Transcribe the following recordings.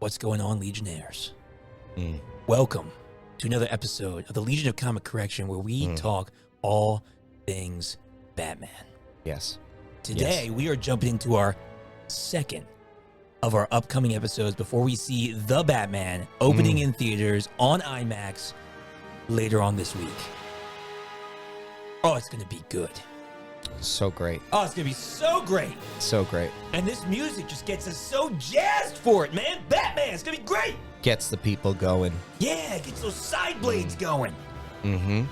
What's going on, Legionnaires? Welcome to another episode of the Legion of Comic Correction, where we talk all things Batman. Yes. Today, we are jumping into our second of our upcoming episodes before we see The Batman opening in theaters on IMAX later on this week. Oh, it's going to be good. So great. Oh, it's going to be so great. So great. And this music just gets us so jazzed for it, man. Batman, it's going to be great. Gets the people going. Yeah, it gets those side blades going. Mm-hmm.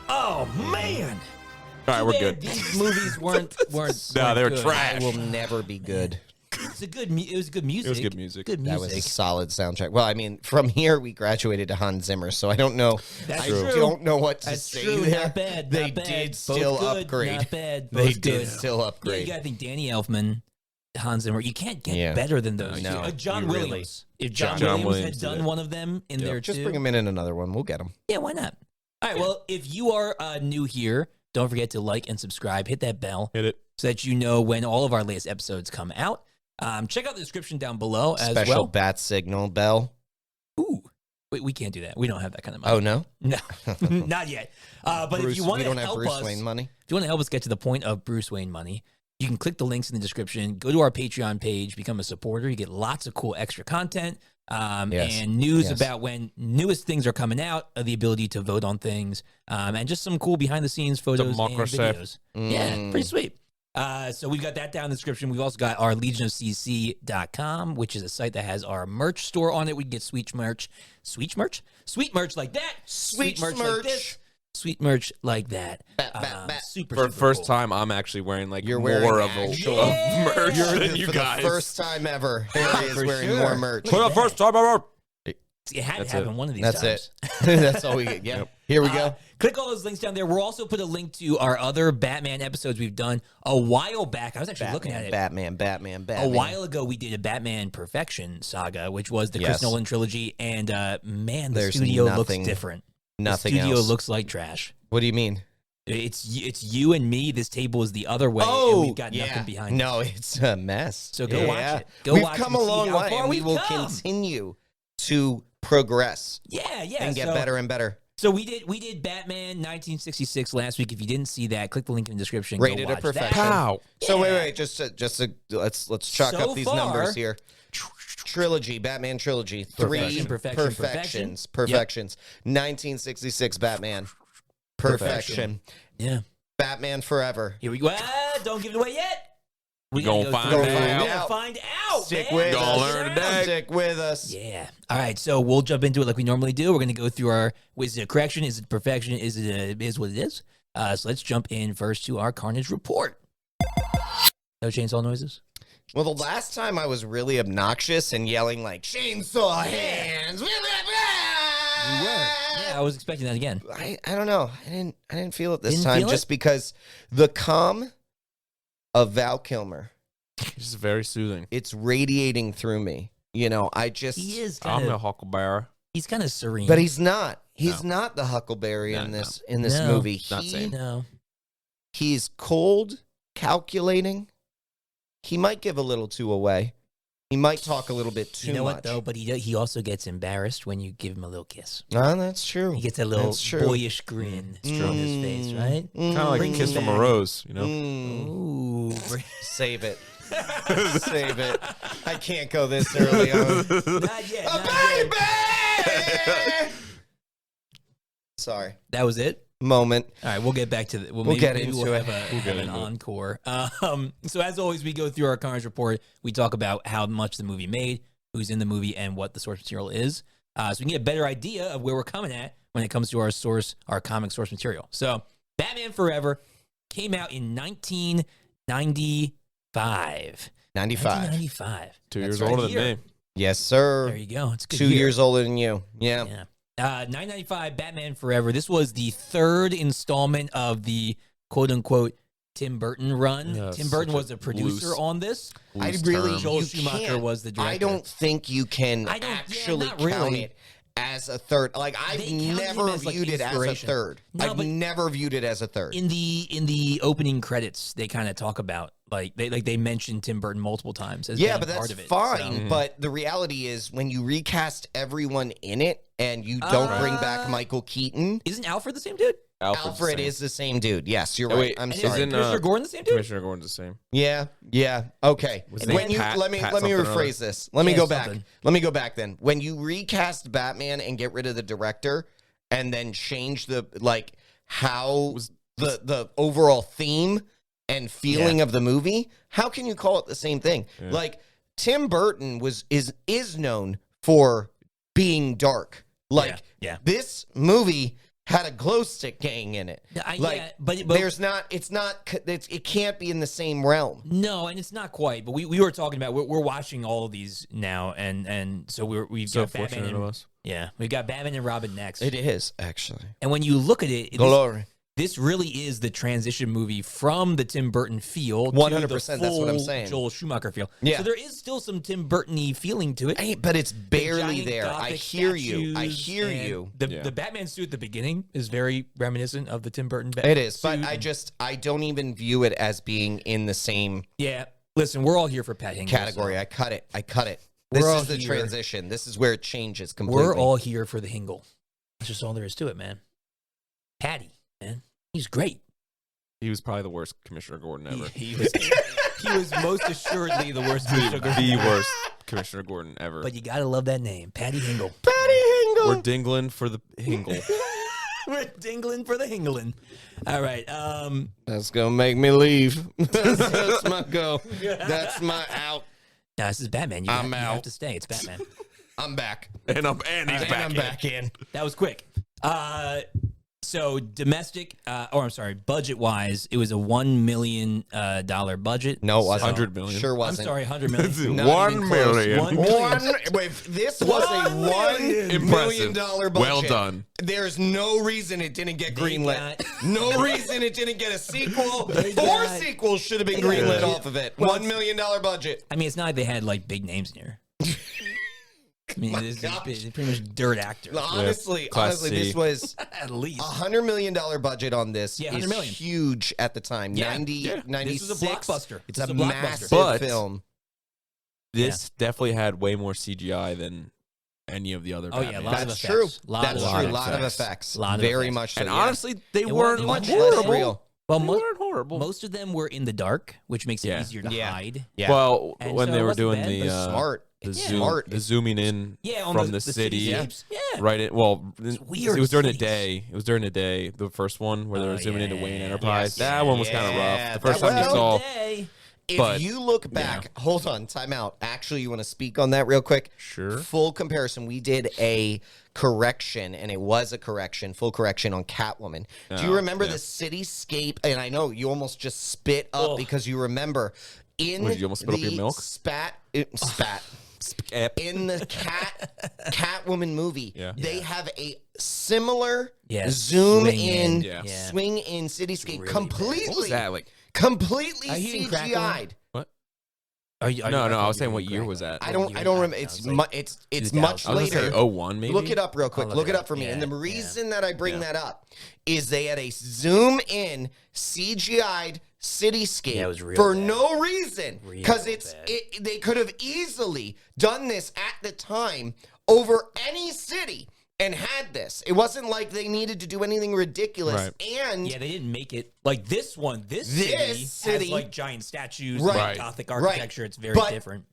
Oh, man. All right, we're good. These movies weren't No, they were good. trash. It will never be good. It was good music. It was good music. Good That music. was a solid soundtrack. Well, I mean, from here we graduated to Hans Zimmer, so I don't know. That's I true. don't know what to That's say true. there. Not bad. They Not bad. did Both still good, upgrade. Not bad. They Both did good. still Yeah, upgrade. you gotta think Danny Elfman, Hans Zimmer. You can't get better than those. No, two. John you really- Williams. If John John Williams Williams had did done it. one of them in there Just too, bring him in another one. We'll get him. yeah, why not? All right. Well, if you are new here, don't forget to like and subscribe. Hit that bell Hit it. so that you know when all of our latest episodes come out. Check out the description down below as Special well. bat signal bell. Ooh, wait, we can't do that. We don't have that kind of money. Oh, no? No, not yet. But if you want we to don't have help Bruce us, Wayne money. if you want to help us get to the point of Bruce Wayne money, you can click the links in the description. Go to our Patreon page, become a supporter. You get lots of cool extra content and news about when newest things are coming out, the ability to vote on things, and just some cool behind the scenes photos Democracy. and videos. Yeah, pretty sweet. So we've got that down in the description. We've also got our legionofcc.com, which is a site that has our merch store on it. We can get sweet merch like that. Sweet merch like this. Sweet merch like that. Super, For the super first cool. time, I'm actually wearing like You're more wearing of a actual merch than you For guys. the first time ever, Harry is For wearing sure. more merch. For the first time ever. It had That's to happen it. one of these That's times. it. That's all we get. Yeah. Here we go. Click all those links down there. We'll also put a link to our other Batman episodes we've done a while back. I was actually looking at it. Batman. A while ago, we did a Batman Perfection saga, which was the Chris Yes. Nolan trilogy. And man, the There's studio looks nothing- different. Nothing The studio else. looks like trash. What do you mean? It's you and me. This table is the other way, and we've got nothing behind it. No, it's a mess. So go watch it. Go We've watch it come and a see long how way, far and we we've will come. continue to progress Yeah, and get better and better. So we did Batman 1966 last week. If you didn't see that, click the link in the description. Rated go a watch perfection. that. Pow. So Yeah. wait, just let's chalk So up these far- numbers here. Trilogy, Batman trilogy, three Perfection. perfections. 1966 Batman, perfection. Yeah. Batman Forever. Here we go. Don't give it away yet. We Gonna gotta find go through out. it. Find We're gonna out. find out. Stick man. with Gonna us. learn today. Stick with us. Yeah. All right. So we'll jump into it like we normally do. We're gonna go through our is it a correction? Is it perfection? Is it is what it is? So let's jump in first to our Carnage report. No chainsaw noises. Well, the last time I was really obnoxious and yelling like chainsaw hands. You were. Yeah, I was expecting that again. I don't know. I didn't feel it this Didn't time feel just it? because the calm of Val Kilmer, It's very soothing. it's radiating through me. You know, I just He is I'm kind a of. huckleberry. He's kind of serene. but he's not. He's No. not the Huckleberry No, in no. this No. movie. Not same. no. He's cold, calculating. He might give a little too away. He might talk a little bit too You know much. what though? But he also gets embarrassed when you give him a little kiss. No, that's true. He gets a little That's true. boyish grin on his face, right? Kind of like Bring a kiss him from a back. rose, you know? Ooh. Save it. Save it. I can't go this early on. Not yet. Not yet. Baby! Sorry. That was it. Moment. All right, we'll get back to the. We'll get maybe into we'll it. have an encore. So as always, we go through our Carnage report. We talk about how much the movie made, who's in the movie, and what the source material is, so we can get a better idea of where we're coming at when it comes to our comic source material. So Batman Forever came out in 1995. 95. 1995. 2 That's years right older than here. me. Yes, sir. There you go. It's a good 2 year. years older than you. Yeah. Yeah. 995 Batman Forever. This was the third installment of the quote unquote Tim Burton run. Yeah, Tim Burton such a was the producer loose- on this. I Loose really, term. Joel you Schumacher can't. was the director. I don't think you can I don't- yeah, actually not count really. it as a third. Like I've They counted him never as, like, viewed it as a inspiration. third. No, I've but never viewed it as a third. in the opening credits, they kind of talk about they mentioned Tim Burton multiple times as Yeah, being but that's part of it. fine. So. But the reality is, when you recast everyone in it and you don't bring back Michael Keaton, Isn't Alfred the same dude? Alfred is the same dude. Yes, you're Oh, right. wait, I'm And sorry. isn't Commissioner Gordon the same dude? Commissioner Gordon's the same. Yeah, yeah. Okay. Was When it you Pat- let me Pat let me something or other? rephrase this. Let me Yeah, go back. something. Let me go back then. When you recast Batman and get rid of the director and then change the how the overall theme and feeling of the movie, how can you call it the same thing? Yeah. Like Tim Burton is known for being dark. Like Yeah. this movie had a glow stick gang in it. But There's not. It can't be in the same realm. no, and it's not quite. But we were talking about we're watching all of these now, and so we've So got Batman fortunate and, of us. yeah, we've got Batman and Robin next. It is actually And when you look at it, glory. this really is the transition movie from the Tim Burton feel 100%, that's what I'm full saying. Joel Schumacher feel. Yeah. So there is still some Tim Burton-y feeling to it. But it's barely giant there. I Gothic hear you. I statues hear and you. The Batman suit at the beginning is very reminiscent of the Tim Burton It is, suit. but I don't even view it as being in the same Yeah. Listen, we're all here for Pat Hingle. category. so I cut it. We're This all is the here. transition. This is where it changes completely. We're all here for the Hingle. That's just all there is to it, man. Patty, man. He's great. He was probably the worst Commissioner Gordon ever. He was most assuredly the worst Commissioner Gordon. The worst Commissioner Gordon ever. But you gotta love that name, Patty Hingle. Patty Hingle. We're dingling for the Hingle. We're dingling for the Hingling. All right. That's gonna make me leave. That's my go. That's my out. No, this is Batman. You I'm have out. to stay. It's Batman. I'm back. and he's And back. I'm back in. That was quick. So domestic, budget wise, it was a $1 million budget. No, it wasn't. 100 million. Sure I'm wasn't. sorry, 100 million. Not 1 even close. million. 1 million. Wait, this was a $1 million Impressive. budget. Well done. There's no reason it didn't get greenlit. got- No reason it didn't get a sequel. They 4 got- sequels should have been they greenlit got- off of it. Well, $1 million budget. I mean, it's not like they had like big names in here. I mean, My this is gosh. pretty much dirt actors. Honestly, Class C. this was At least. $100 million budget on this. Yeah, is $100 million. huge at the time. Yeah, 96. This was a blockbuster. It's This a was a blockbuster. massive But- film. This definitely had way more CGI than any of the other Oh, yeah, Batmans. a lot of That's effects. true. Lot That's of true. A effects. lot of effects. Lot of Very effects. much so. And yeah. honestly, they It weren't wasn't much less horrible. real. Well, They weren't horrible. most of them were in the dark, which makes it Yeah. easier to Yeah. hide. Yeah. Well, And when so they it were wasn't doing bad, the but smart. the Yeah. zoom, the zooming in Yeah, on from the city, cityscapes. Yeah. right? It weird was during the cities. day. It was during the day. The first one where they were zooming into Wayne yeah. Enterprise. Yes. That one was kind of Yeah. rough. The first That time you was- saw, Day. If But, you look back, hold on, time out. Actually, you want to speak on that real quick? Sure. Full comparison. We did a correction, and it was a correction, full correction on Catwoman. Do you Oh, remember yeah. the cityscape? And I know you almost just spit up Oh. because you remember in What, did you almost spit up your the milk? spat. Ep. In the Catwoman movie, Yeah. they have a similar Yes, zoom swing in, in. Yeah. Yeah. swing in cityscape, really bad. completely, What was that like? completely Are you eating crack CGI'd. What? Are you, No, thought I was you saying were what year correct. was that? I don't remember. It's It's much I was gonna later. say 01 maybe. Look it up real quick. I'll Look it up for me. Yeah, And the yeah. reason that I bring Yeah. that up is they had a zoom in CGI'd cityscape Yeah, it was real for bad. no reason Real because bad. they could have easily done this at the time over any city and had this. It wasn't like they needed to do anything ridiculous. Right. And Yeah, they didn't make it like this one. This This city has city- like giant statues, Right. like Gothic architecture. It's very But- different.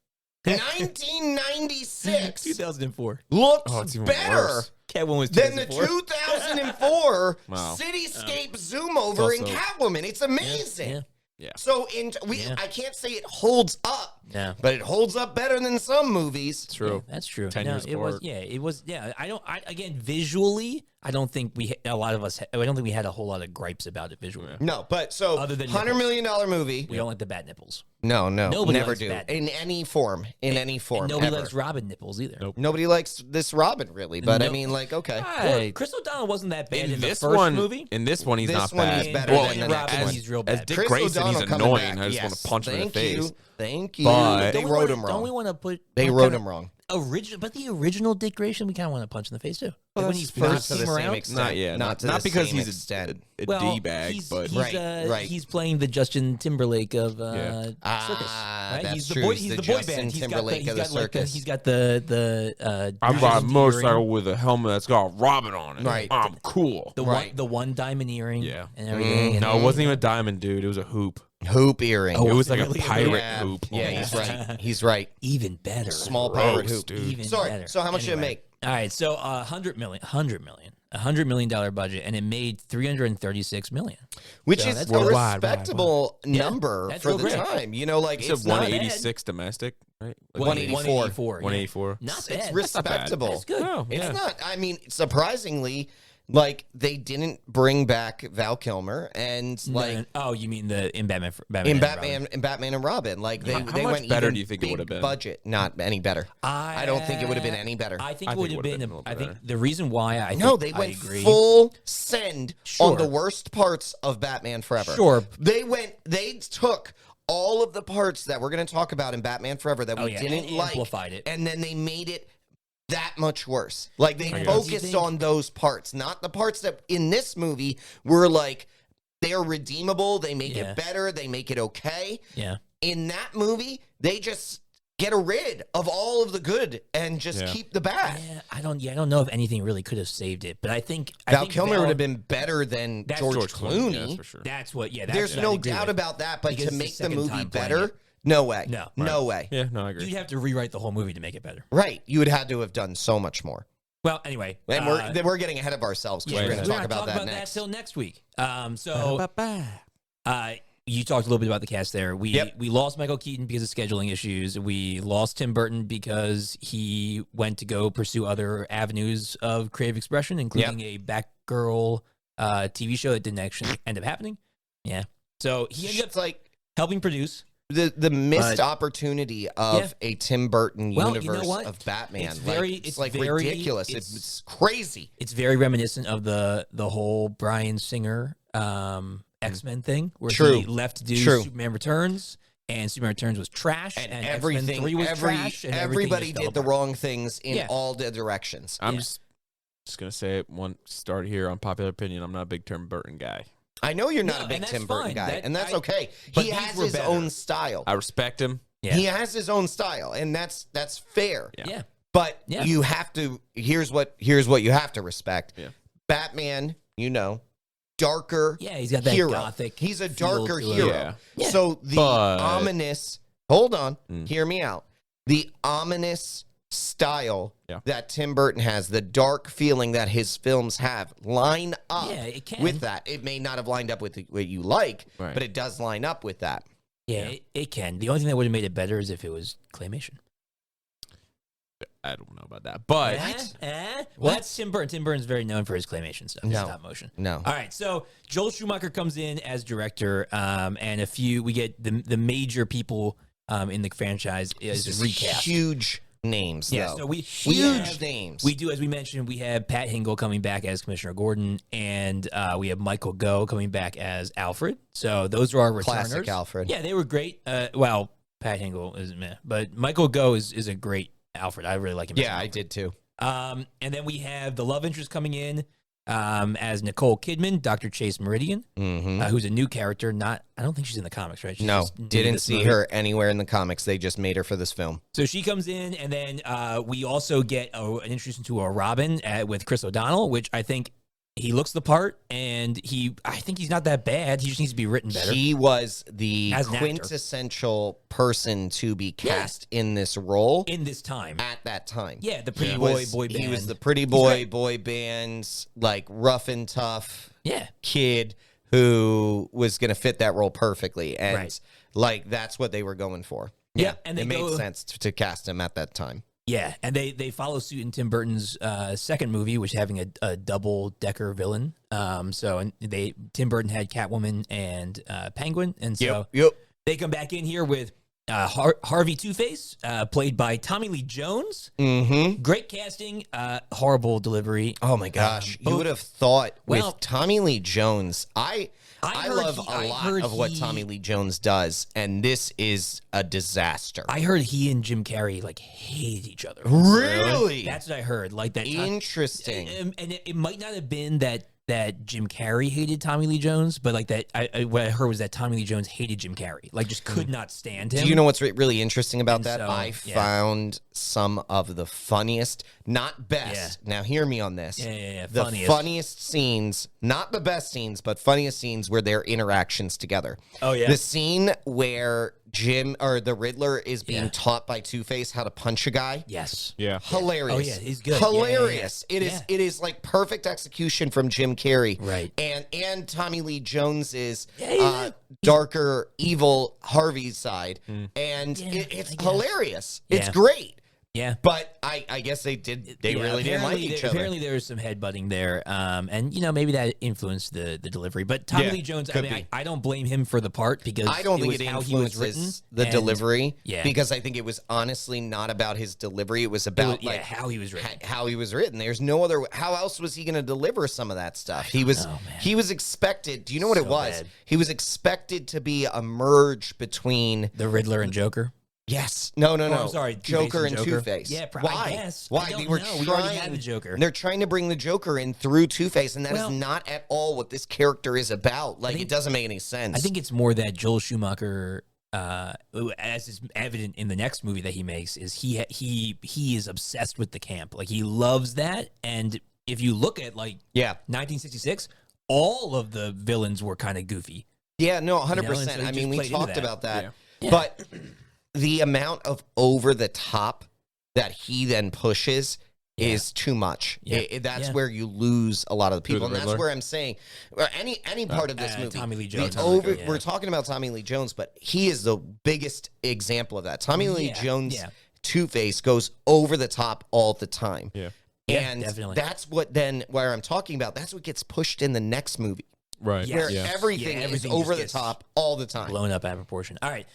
1996 2004. looks Oh, it's even better worse. Catwoman was than the 2004. 2004 Wow. cityscape zoom over in also- Catwoman. It's amazing. Yeah. Yeah. So Yeah. I can't say it holds up, Yeah. but it holds up better than some movies. True. Yeah, that's true. 10 No, years it was. apart. Yeah, it was. Yeah, again, visually, I don't think a lot of us. I don't think we had a whole lot of gripes about it visually. Yeah. No, but so Other than $100 million movie. We don't like the bat nipples. No, Nobody never likes do that. in any form. In any form, And nobody ever. likes Robin nipples either. Nope. Nobody likes this Robin really, but I No. mean, like, okay. Well, Chris O'Donnell wasn't that bad in, In the this first one, movie. in this one, he's This not one bad. is better well, than the as, next one. He's real as bad. Dick Chris Grayson, O'Donnell he's coming annoying. back. I just want Yes. to punch him in the Thank face. you. Thank you. But- They Don't we wrote wanna- him wrong. Don't we want to put? They what wrote kind him of- wrong. the original Dick Grayson, we kind of want to punch in the face too. Well, Like when he that's first to the came same around. extent. Not because he's extent. a Well, D-bag, he's, but he's, Right. he's playing the Justin Timberlake of circus. Right? That's He's the true. boy. He's He's the the boy Justin band. Timberlake of the circus. He's got the. I'm riding a diamond motorcycle earring, with a helmet that's got a robin on it. Right. I'm cool. the one diamond earring. Yeah. and everything. And No, then- it wasn't even a diamond, dude. It was a hoop. Hoop earring. It was like really a a pirate yeah. hoop. Yeah, almost. he's right. He's right. Even better. Small Gross, pirate hoop. dude. Even Sorry. better. So how much did it Anyway. make? All right, so $100 million budget, and it made $336 million. Which So is that's a worldwide, respectable number that's for real the great. time. You know, like It's it's a not 186 domestic, right? Like 184. 184. Not bad. It's respectable. That's good. Oh, It's yeah. not. I mean, surprisingly, like they didn't bring back Val Kilmer and like Oh, you mean in Batman? in Batman and Robin. Like they How they much went better even do you think it big would have been? budget, not any better. I don't think it would have been any better. I think I it think would it have would've been. been a little I bit think better. the reason why I No, think they I went agree. full send Sure. on the worst parts of Batman Forever. Sure. They took all of the parts that we're going to talk about in Batman Forever that we didn't and like, amplified it. and then they made it that much worse. Like they I guess. focused You think- on those parts, not the parts that in this movie were like they're redeemable. They make Yeah. it better. They make it okay. Yeah. In that movie, they just get rid of all of the good and just Yeah. keep the bad. Yeah, I don't know if anything really could have saved it, but I think Val Kilmer would have been better than That's George Clooney. Yeah, that's for sure. That's what. Yeah, There's what I no agree doubt with. about that, but Because to it's the make the second movie time playing better, it. no way. No. No way. Yeah, no, I agree. You'd have to rewrite the whole movie to make it better. Right. You would have to have done so much more. Well, anyway, And we're getting ahead of ourselves because yeah, we're going to we're talk gonna about that next. till next week. You talked a little bit about the cast there. We lost Michael Keaton because of scheduling issues. We lost Tim Burton because he went to go pursue other avenues of creative expression, including a Batgirl TV show that didn't actually end up happening. Yeah. So he ended up It's like helping produce. the missed opportunity of a Tim Burton Well, you universe know what? of Batman. It's very- like, it's like very- ridiculous. it's- It's crazy. It's very reminiscent of the whole Bryan Singer X-Men thing, where True. he left to do True. Superman Returns, and Superman Returns was trash, And X-Men everything, 3 was trash, and everything everybody just fell did the apart. wrong things in Yeah. all the directions. I'm just gonna say it. One start here on popular opinion. I'm not a big Tim Burton guy. I know you're not No, a big and that's Tim Burton fine. guy, and that's okay. but He these has were his better. own style. I respect him. Yeah. He has his own style, and that's fair. Yeah. But Yeah. you have to. Here's what you have to respect. Yeah. Batman, darker. Yeah, he's got that hero. gothic. He's a feel darker to him. hero. Yeah. Yeah. So the But- ominous. Hold on, Mm. hear me out. The ominous style Yeah. that Tim Burton has, the dark feeling that his films have, line up Yeah, it can. with that. It may not have lined up with what you like, Right. but it does line up with that. Yeah, it can. The only thing that would have made it better is if it was claymation. I don't know about that, but Well, that's Tim Burton. Tim Burton's very known for his claymation stuff, his No. stop motion. No. All right, so Joel Schumacher comes in as director, and we get the major people in the franchise is This is recast. huge names, Yeah, though. so we huge have- names. We do, as we mentioned, we have Pat Hingle coming back as Commissioner Gordon, and we have Michael Gough coming back as Alfred. So those are our returners. Classic Alfred. Yeah, they were great. Well, Pat Hingle is meh, but Michael Gough is a great Alfred. I really like him. as Yeah, I Alfred. did too. And then we have the love interest coming in as Nicole Kidman, Dr. Chase Meridian, Mm-hmm. who's a new character. I don't think she's in the comics, right? She's No, just new to didn't this see movie. her anywhere in the comics. They just made her for this film. So she comes in, and then we also get an introduction to a Robin with Chris O'Donnell, which I think he looks the part, and I think he's not that bad. He just needs to be written better. He was the As an actor. quintessential person to be cast in this role in this time. at that time. Yeah, the pretty He boy was, band. He was the pretty He's boy great. boy bands, like rough and tough Yeah. kid who was going to fit that role perfectly, and Right. like that's what they were going for. Yeah, and it they made go- sense to cast him at that time. Yeah, and they follow suit in Tim Burton's second movie, which is having a double-decker villain. So Tim Burton had Catwoman and Penguin, and so Yep. they come back in here with Harvey Two-Face, played by Tommy Lee Jones. Mm-hmm. Great casting, horrible delivery. Oh my gosh, you both- would have thought Well- with Tommy Lee Jones, I love a lot of what Tommy Lee Jones does, and this is a disaster. I heard he and Jim Carrey like hated each other. Really? That's what I heard. Like that. Interesting. And it might not have been that Jim Carrey hated Tommy Lee Jones, but like that, what I heard was that Tommy Lee Jones hated Jim Carrey, like just could not stand him. Do you know what's really interesting about that? So, I found some of the funniest, not best. Now hear me on this. The funniest scenes, not the best scenes, but funniest scenes were their interactions together. Oh yeah. The scene where Jim or the Riddler is being taught by Two-Face how to punch a guy. Yes. Yeah. Hilarious. Oh yeah, he's good. Hilarious. Yeah. It is like perfect execution from Jim Carrey. Right. And Tommy Lee Jones's darker, evil Harvey's side. And it's hilarious. It's great. Yeah. But I guess they really didn't like each other. Apparently there was some headbutting there. And maybe that influenced the delivery. But Tommy Lee Jones, I don't blame him for the part because I don't think it how he was written. influences the delivery. Yeah. Because I think it was honestly not about his delivery. It was about how he was written. How he was written. There's no other. How else was he going to deliver some of that stuff? He was expected. Do you know what it was? Bad. He was expected to be a merge between the Riddler and Joker. Yes. No. I'm sorry. Joker and Two-Face. Yeah, why? I guess. Why? We already had the Joker. They're trying to bring the Joker in through Two-Face, and that is not at all what this character is about. Like, it doesn't make any sense. I think it's more that Joel Schumacher, as is evident in the next movie that he makes, is he is obsessed with the camp. Like, he loves that. And if you look at, 1966, all of the villains were kind of goofy. Yeah, no, 100%. So I mean, we talked about that. Yeah. But the amount of over the top that he then pushes is too much. Yeah. That's where you lose a lot of the people. And that's where I'm saying any part of this movie. Tommy Lee Jones. We're talking about Tommy Lee Jones, but he is the biggest example of that. Tommy Lee Jones, Two-Face, goes over the top all the time. Yeah. And definitely. that's where I'm talking about. That's what gets pushed in the next movie. Right. Where everything is over the top all the time. Blown up out of proportion. All right.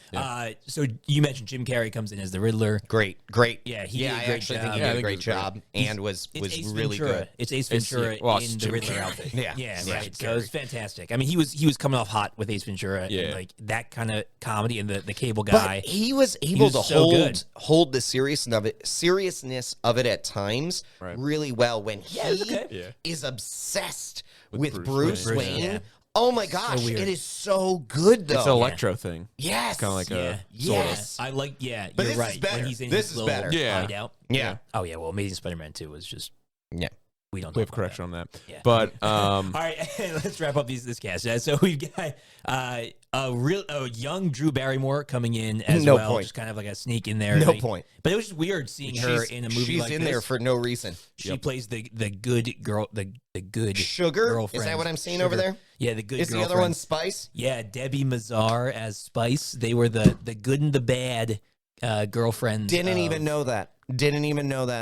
So you mentioned Jim Carrey comes in as the Riddler. Great. Yeah, I actually think he did a great job and was really good. It's Ace Ventura in the Riddler outfit. Yeah, right. So it was fantastic. I mean, he was coming off hot with Ace Ventura and like that kind of comedy and the cable guy. But he was able to hold the seriousness of it at times really well when he is obsessed with Bruce Wayne. Yeah. Oh my gosh, it is so good though. It's an electro thing. Yes. Kind of like a yes. I like but you're this right. Is better. When he's in this his is better. hideout. Yeah. Oh yeah, well Amazing Spider-Man 2 was just we don't have correction on that. Yeah. But all right, let's wrap up this cast. So we've got a young Drew Barrymore coming in as well, point. Just kind of like a sneak in there. No point. But it was just weird seeing her in a movie like this. She's in there for no reason. She plays the good girl, the good Sugar girlfriend. Is that what I'm seeing over there? Yeah, the good. Is girlfriend. the other one Spice? Yeah, Debbie Mazar as Spice. They were the good and the bad girlfriend. Didn't even know that.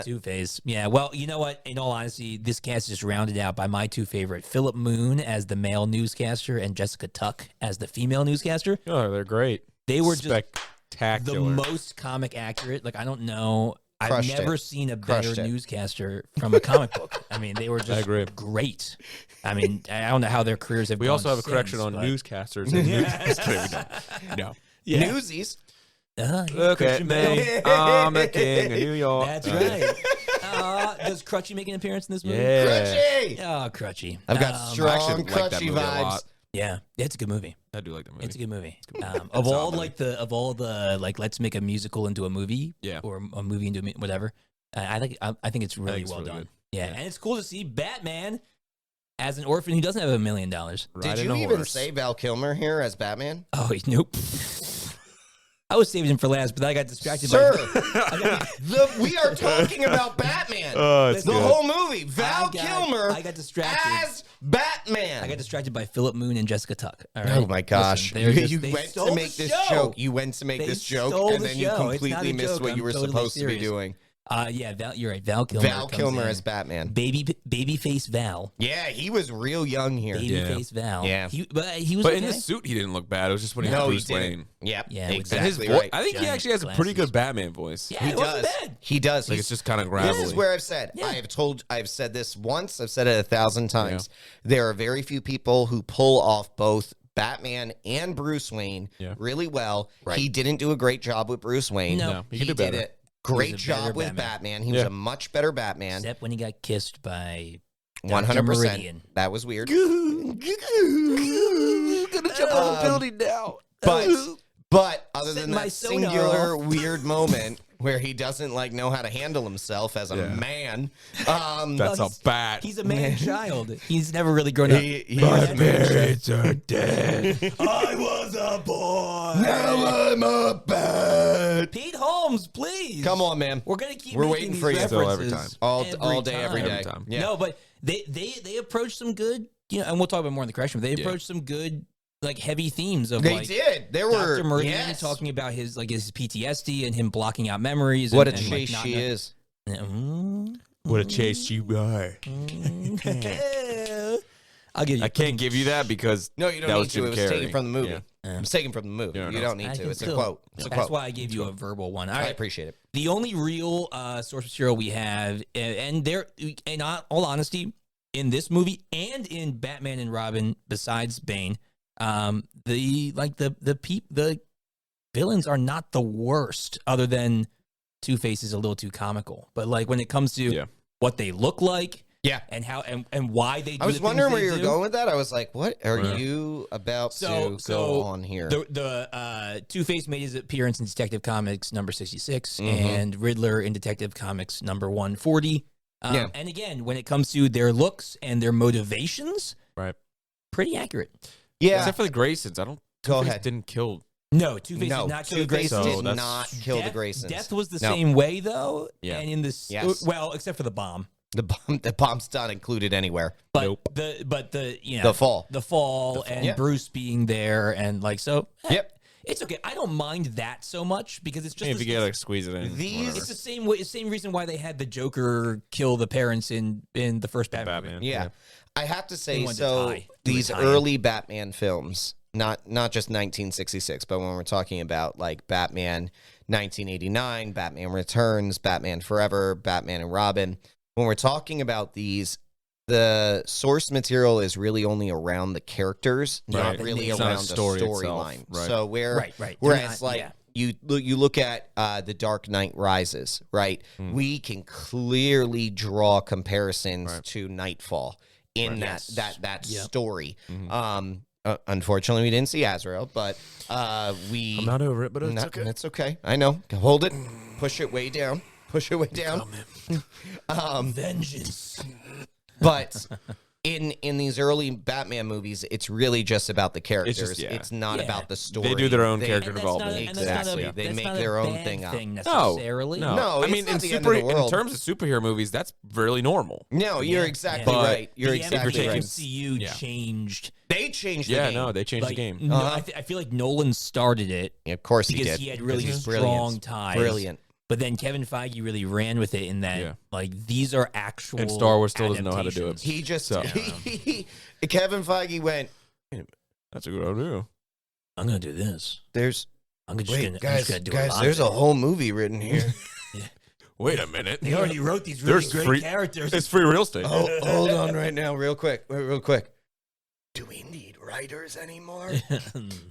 Two-Face. Yeah, well, you know what? In all honesty, this cast is rounded out by my two favorite. Philip Moon as the male newscaster and Jessica Tuck as the female newscaster. Oh, they're great. They were just spectacular. the most comic accurate. Like, I don't know. I've never seen a better newscaster from a comic book. I mean, they were just great. I mean, I don't know how their careers have We gone also have a since, correction on newscasters. And no. Yeah. Newsies. Look at me. I'm the king of New York. That's right. Does Crutchy make an appearance in this movie? Yeah. Crutchy! Oh, Crutchy. I've got strong like that Crutchy movie a vibes. lot. Yeah, it's a good movie. I do like that movie. It's a good movie. Of all the let's make a musical into a movie, or a movie into whatever. I think it's really well done. Good. Yeah, and it's cool to see Batman as an orphan who doesn't have $1 million. Did you even say Val Kilmer here as Batman? Oh, nope. I was saving him for last, but I got distracted. Sir, we are talking about Batman. The whole movie. Val Kilmer I got distracted. as Batman. I got distracted by Philip Moon and Jessica Tuck. All right? Oh, my gosh. Listen, you went to make this joke. You went to make this joke, and then you completely missed what you were supposed to be doing. Yeah, you're right. Val Kilmer. Val Kilmer as Batman. Babyface Val. Yeah, he was real young here. Babyface Val. Yeah. He was. But okay. in the suit, he didn't look bad. It was just when he No, was he Bruce didn't. Wayne. Yep. Yeah, And exactly his voice, right. I think he Giant actually has a pretty glasses. good Batman voice. Yeah, He it wasn't does. bad. He does. Like, it's just kind of gravelly. This is where I've said, Yeah. I've said this once, I've said it 1,000 times. There are very few people who pull off both Batman and Bruce Wayne really well. Right. He didn't do a great job with Bruce Wayne. No. he he could do did better. it. Great He was a better job with Batman. Batman. He was a much better Batman. Except when he got kissed by 100%. Meridian. That was weird. Gonna jump off a building now. But other Set than my that sonar singular off. weird moment where he doesn't like know how to handle himself as a man, That's a bat. He's a man child. He's never really grown up. he My was- parents are dead. I was a boy. now I'm a bat. Pete Holmes, please. Come on, man. We're gonna keep We're making waiting these for you. Still every references time. All day, every day. Every time. Yeah. No, but they approached some good, and we'll talk about more in the correction. They approached some good, like heavy themes of They like did. There were Dr. Meridian talking about his PTSD and him blocking out memories. What a and, chase like, she is. What a chase you are. I'll give you. I can't give you that because No, you don't that need was to. Jim It was Carrey. taken from the movie. Yeah. It's taken from the movie. You You don't don't know. need I to. can It's a still- quote. It's a That's quote. why I gave you a verbal one. All I right. appreciate it. The only real source material we have, and there, in all honesty, in this movie and in Batman and Robin, besides Bane, the villains are not the worst. Other than Two-Face is a little too comical, but like when it comes to what they look like, Yeah. and how and why they do I was the things wondering where they you were do. going with that. I was like, what are Yeah. you about So- to so go on here? The Two-Face made his appearance in Detective Comics number 66 Mhm. and Riddler in Detective Comics number 140. Yeah. And again, when it comes to their looks and their motivations, Right. pretty accurate. yeah. Except for the Graysons. I don't. Go Two-Face ahead. Didn't kill. No, Two-Face No, did not kill the Two-Face Graysons. So did that's- not kill the Death- Graysons. Death was the No. same way, though. Yeah. And in this, Yes. well, except for the bomb. The bomb's not included anywhere. But Nope. the The fall. the fall, and yeah. Bruce being there, and like so. Yep. It's okay. I don't mind that so much because it's just If you this- get like squeeze it in. These- whatever. it's the same way, same reason why they had the Joker kill the parents in the first Batman. Batman. Yeah. I have to say, wanted to so tie. these Do a tie-in. early Batman films, not just 1966, but when we're talking about like Batman 1989, Batman Returns, Batman Forever, Batman and Robin, when we're talking about these, the source material is really only around the characters, not Right. really It's not a around the story itself. storyline. Right. So Right. They're whereas not- like yeah. you look at The Dark Knight Rises, right? We can clearly draw comparisons Right. to Nightfall in Yes. that Yep. story. Unfortunately, we didn't see Azrael, but we. I'm not over it, but it's No, okay. That's okay. I know. Hold it. Push it way down. Push it way down. Vengeance. But in these early Batman movies, it's really just about the characters. yeah. It's not Yeah. about the story. They do their own They- character And that's not a- development. and that's not a- Exactly. They that's make not a their own bad thing up. thing No, necessarily. no. No, I it's mean, not in the end of the world. terms of superhero movies, that's really normal. No, you're Yeah. exactly Yeah. right. You're the exactly right. MCU Yeah. changed. They changed the Yeah, game. no, they changed Like, the game. no, Uh-huh. I feel like Nolan started it Yeah, of course he because did. he had really He's strong brilliant. ties. Brilliant. But then Kevin Feige really ran with it in that, Yeah. like, these are actual. And Star Wars still doesn't know how to do it. adaptations. He just So- Kevin Feige went. That's a good idea. I'm gonna do this. There's I'm just wait, gonna, I'm guys, just gonna do guys. a lot There's of a whole movie written here. Wait a minute. They already wrote these really There's great free- characters. It's free real estate. Hold on right now, real quick. Real quick. Do we need writers anymore?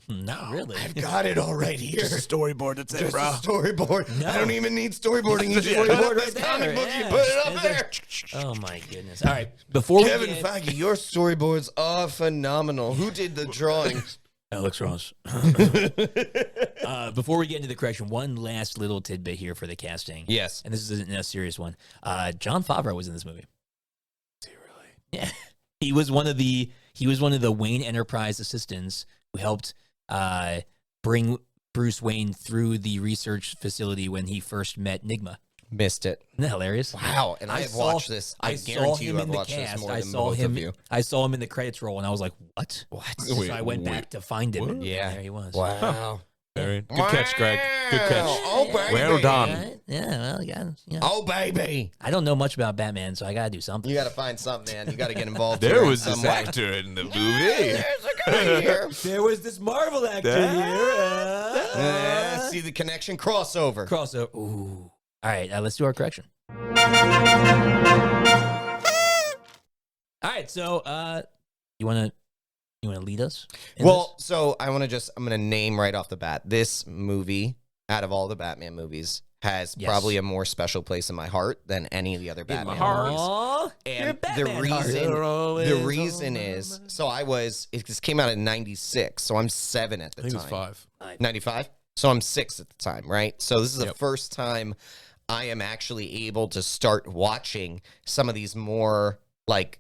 Not really. I've got it all right here. storyboard that's Just a storyboard. No. I don't even need storyboarding. You just Yeah. put Storyboard up this right comic there, book. yeah. You put it up There's there. Oh my goodness! All right, before Kevin we get, Feige, your storyboards are phenomenal. Who did the drawings? Alex Ross. Before we get into the correction, one last little tidbit here for the casting. Yes. And this is a serious one. John Favreau was in this movie. Is he really? Yeah, he was one of the Wayne Enterprise assistants who helped bring Bruce Wayne through the research facility when he first met Nigma. Missed it. Isn't that hilarious? Wow. And I have watched this. I saw guarantee you him I've in the watched this cast. more I than saw both him. of you. I saw him in the credits roll, and I was like, "What?" What? So I went back to find him. And Yeah. there he was. Wow. All right. Good catch, Greg. Good catch. Oh, baby. Well done. Right? Yeah, well, yeah. Oh, baby. I don't know much about Batman, so I gotta do something. You got to find something, man. You got to get involved. There here in was some this way. actor in the movie. There's a guy here. There was this Marvel actor here. See the connection? Crossover. Crossover. Ooh. All right, let's do our correction. All right, so you wanna lead us? in Well, so I'm going to name right off the bat. This movie, out of all the Batman movies, has Yes. probably a more special place in my heart than any of the other Batman my heart. movies. Aw, you're a And Batman heart. the reason is, so this came out in 96, so I'm 7 at the I think it time. was 5. 95? So I'm 6 at the time, right? So this is the Yep. first time I am actually able to start watching some of these more like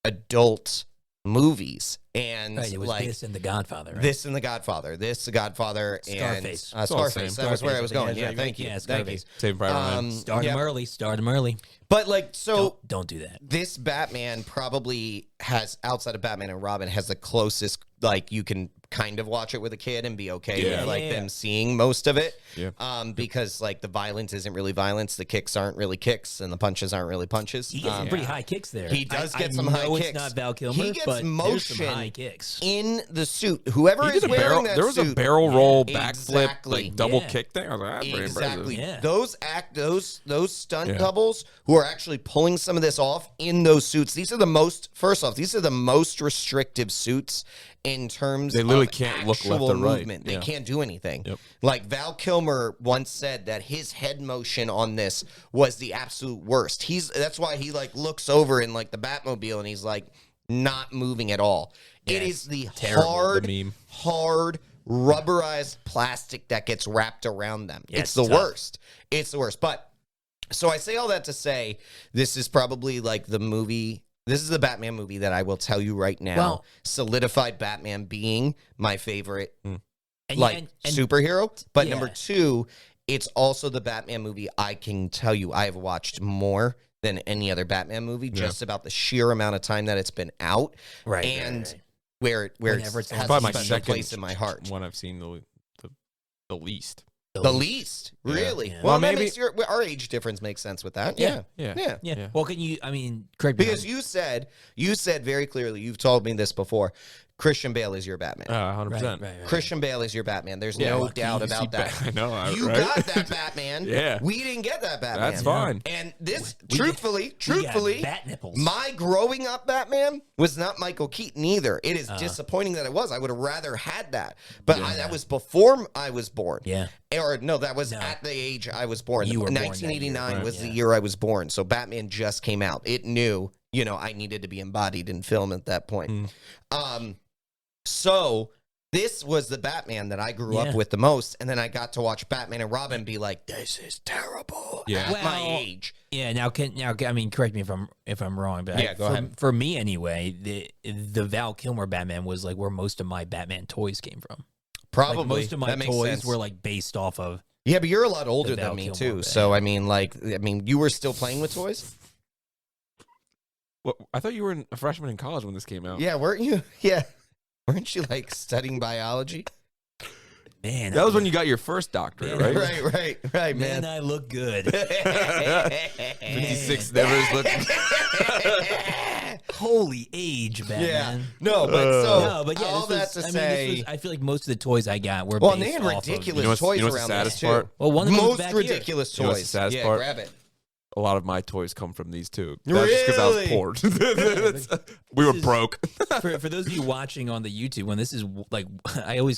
adult movies. And Right, it was like this and The Godfather. Right? this and The Godfather, The Godfather, Scarface. and It's all the Scarface. same. That was where I was going. Scarface, Yeah, yeah, thank you. yeah, Thank you. Scarface. Saving Private Ryan. Start him yeah. early. Start him early. But like, so Don't do that. this Batman probably has, outside of Batman and Robin, has the closest, like, you can kind of watch it with a kid and be okay Yeah. with like Yeah. them seeing most of it. Yeah. Because like the violence isn't really violence, the kicks aren't really kicks, and the punches aren't really punches. He gets some pretty high kicks there. He does get I some high know kicks. It's not Val Kilmer, He gets but there's motion some high kicks. in the suit. Whoever He is did a wearing barrel. that There was a suit, barrel roll backflip, Exactly. like double Yeah. kick thing. I was like, that's very Exactly. impressive. Those stunt Yeah. doubles who are actually pulling some of this off in those suits. These are the most. First off, these are the most restrictive suits in terms. They literally of can't look left actual or right. movement. They Yeah. can't do anything. Yep. Like Val Kilmer once said that his head motion on this was the absolute worst. That's why he like looks over in like the Batmobile and he's like not moving at all. Yeah, It it's is the terrible, hard, the meme. hard rubberized plastic that gets wrapped around them. Yeah, it's it's the tough. worst. It's the worst. But so I say all that to say this is probably like the movie. This is the Batman movie that I will tell you right now Well- solidified Batman being my favorite And, like and superhero. But yeah. number 2, it's also the Batman movie I can tell you I have watched more than any other Batman movie, just about the sheer amount of time that it's been out, right, and right. where Whenever it it's on has Probably a my special second place in my heart. one I've seen the least. The least, Yeah. really. Yeah. Well, Well, that maybe- makes our age difference makes sense with that. Yeah. Yeah, Yeah. yeah. Yeah. Well, can you? I mean, correct me. Because you said very clearly. You've told me this before. Christian Bale is your Batman. 100%. right, right. Christian Bale is your Batman. There's Yeah, no lucky doubt you see about that. I know. You right? got that Batman. Yeah. We didn't get that Batman. That's fine. And this, We truthfully, got bat nipples. my growing up Batman was not Michael Keaton either. It is disappointing that it was. I would have rather had that. But that was before I was born. Yeah. Or no, that was No. at the age I was born. You were born that year, 1989 right? was the Yeah. year I was born. So Batman just came out. It knew, I needed to be embodied in film at that point. So this was the Batman that I grew up with the most, and then I got to watch Batman and Robin and be like, "This is terrible." Yeah. At my Well, age. Yeah. Now, I mean, correct me if I'm wrong, but Yeah, go ahead. For me anyway, the Val Kilmer Batman was like where most of my Batman toys came from. Probably Like, most of my That makes toys sense. were like based off of. Yeah, but you're a lot older the Val than me Kilmer too. Batman. So I mean, you were still playing with toys. What, I thought you were a freshman in college when this came out. Yeah, weren't you? Yeah, weren't you like studying biology? Man, That was when you got your first doctorate, right? Right, man, man. I look good. 56 nevers look. Holy age, Yeah, Batman. no, but so No, but yeah, all that this was, to say, I feel like most of the toys I got were well, and based they had off ridiculous You know what's- toys you know what's the around saddest this too. part? Well, one of them was Most back ridiculous You know what's toys. the saddest Yeah, part? grab it. A lot of my toys come from these two. That's just because I was Really? poor. We were This is- broke. here. For those of you watching on the YouTube, when this is like,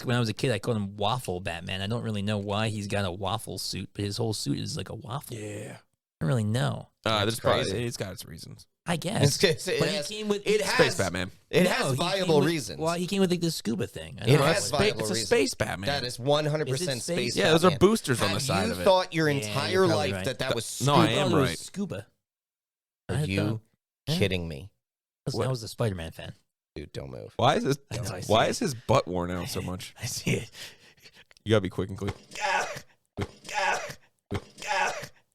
when I was a kid, I called him Waffle Batman. I don't really know why he's got a waffle suit, but his whole suit is like a waffle. Yeah. I don't really know. There's probably crazy. it's got its reasons. I guess. It But has- he came with it Space has Batman. It No, has he viable came with- reasons. Well, he came with like this scuba thing. I It don't know. has viable It's a reasons. space Batman. That is 100% Is it space. space? Yeah, those are Batman. boosters on the Have side you of it. thought your Yeah, entire you're probably life right. that was No, scuba? I thought am it was right. Scuba. Are I you thought- Yeah. kidding me? Listen, I was a Spider-Man fan. Dude, don't move. Why is this? That's how I see Why it. is his butt worn out so much? I see it. You gotta be quick and clean.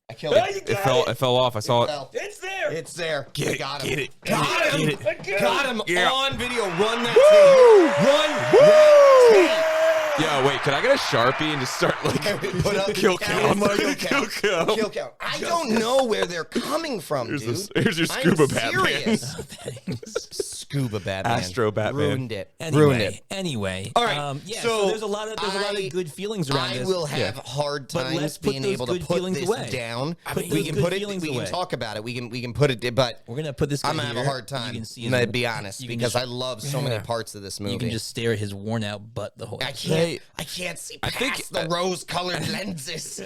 I killed it. It fell off. I saw it. It's there. It's there. Get it, Got him. get it, Got him. get it. Got him Yeah. on video. Run that tape. Run that tape. Yeah, wait, can I get a Sharpie and just start like Put up kill count. count? Kill count. Kill count. I don't know where they're coming from, dude. Here's your Scuba I'm Batman. serious. Thanks. Scuba Batman. Astro Batman. Ruined it. Anyway. All right. Yeah. so So there's a lot of good feelings around I this. will have hard But let's times put being those able to good put feelings this away. down. Put We those can good put it. feelings We can away. talk about it. We can put it. But We're gonna put this. I'm guy gonna have a here. hard time. You can see I'm his, gonna be honest you can because just- I love so many parts of this movie. You can just stare at his worn out butt the whole. I episode. can't see I past think- the rose-colored lenses.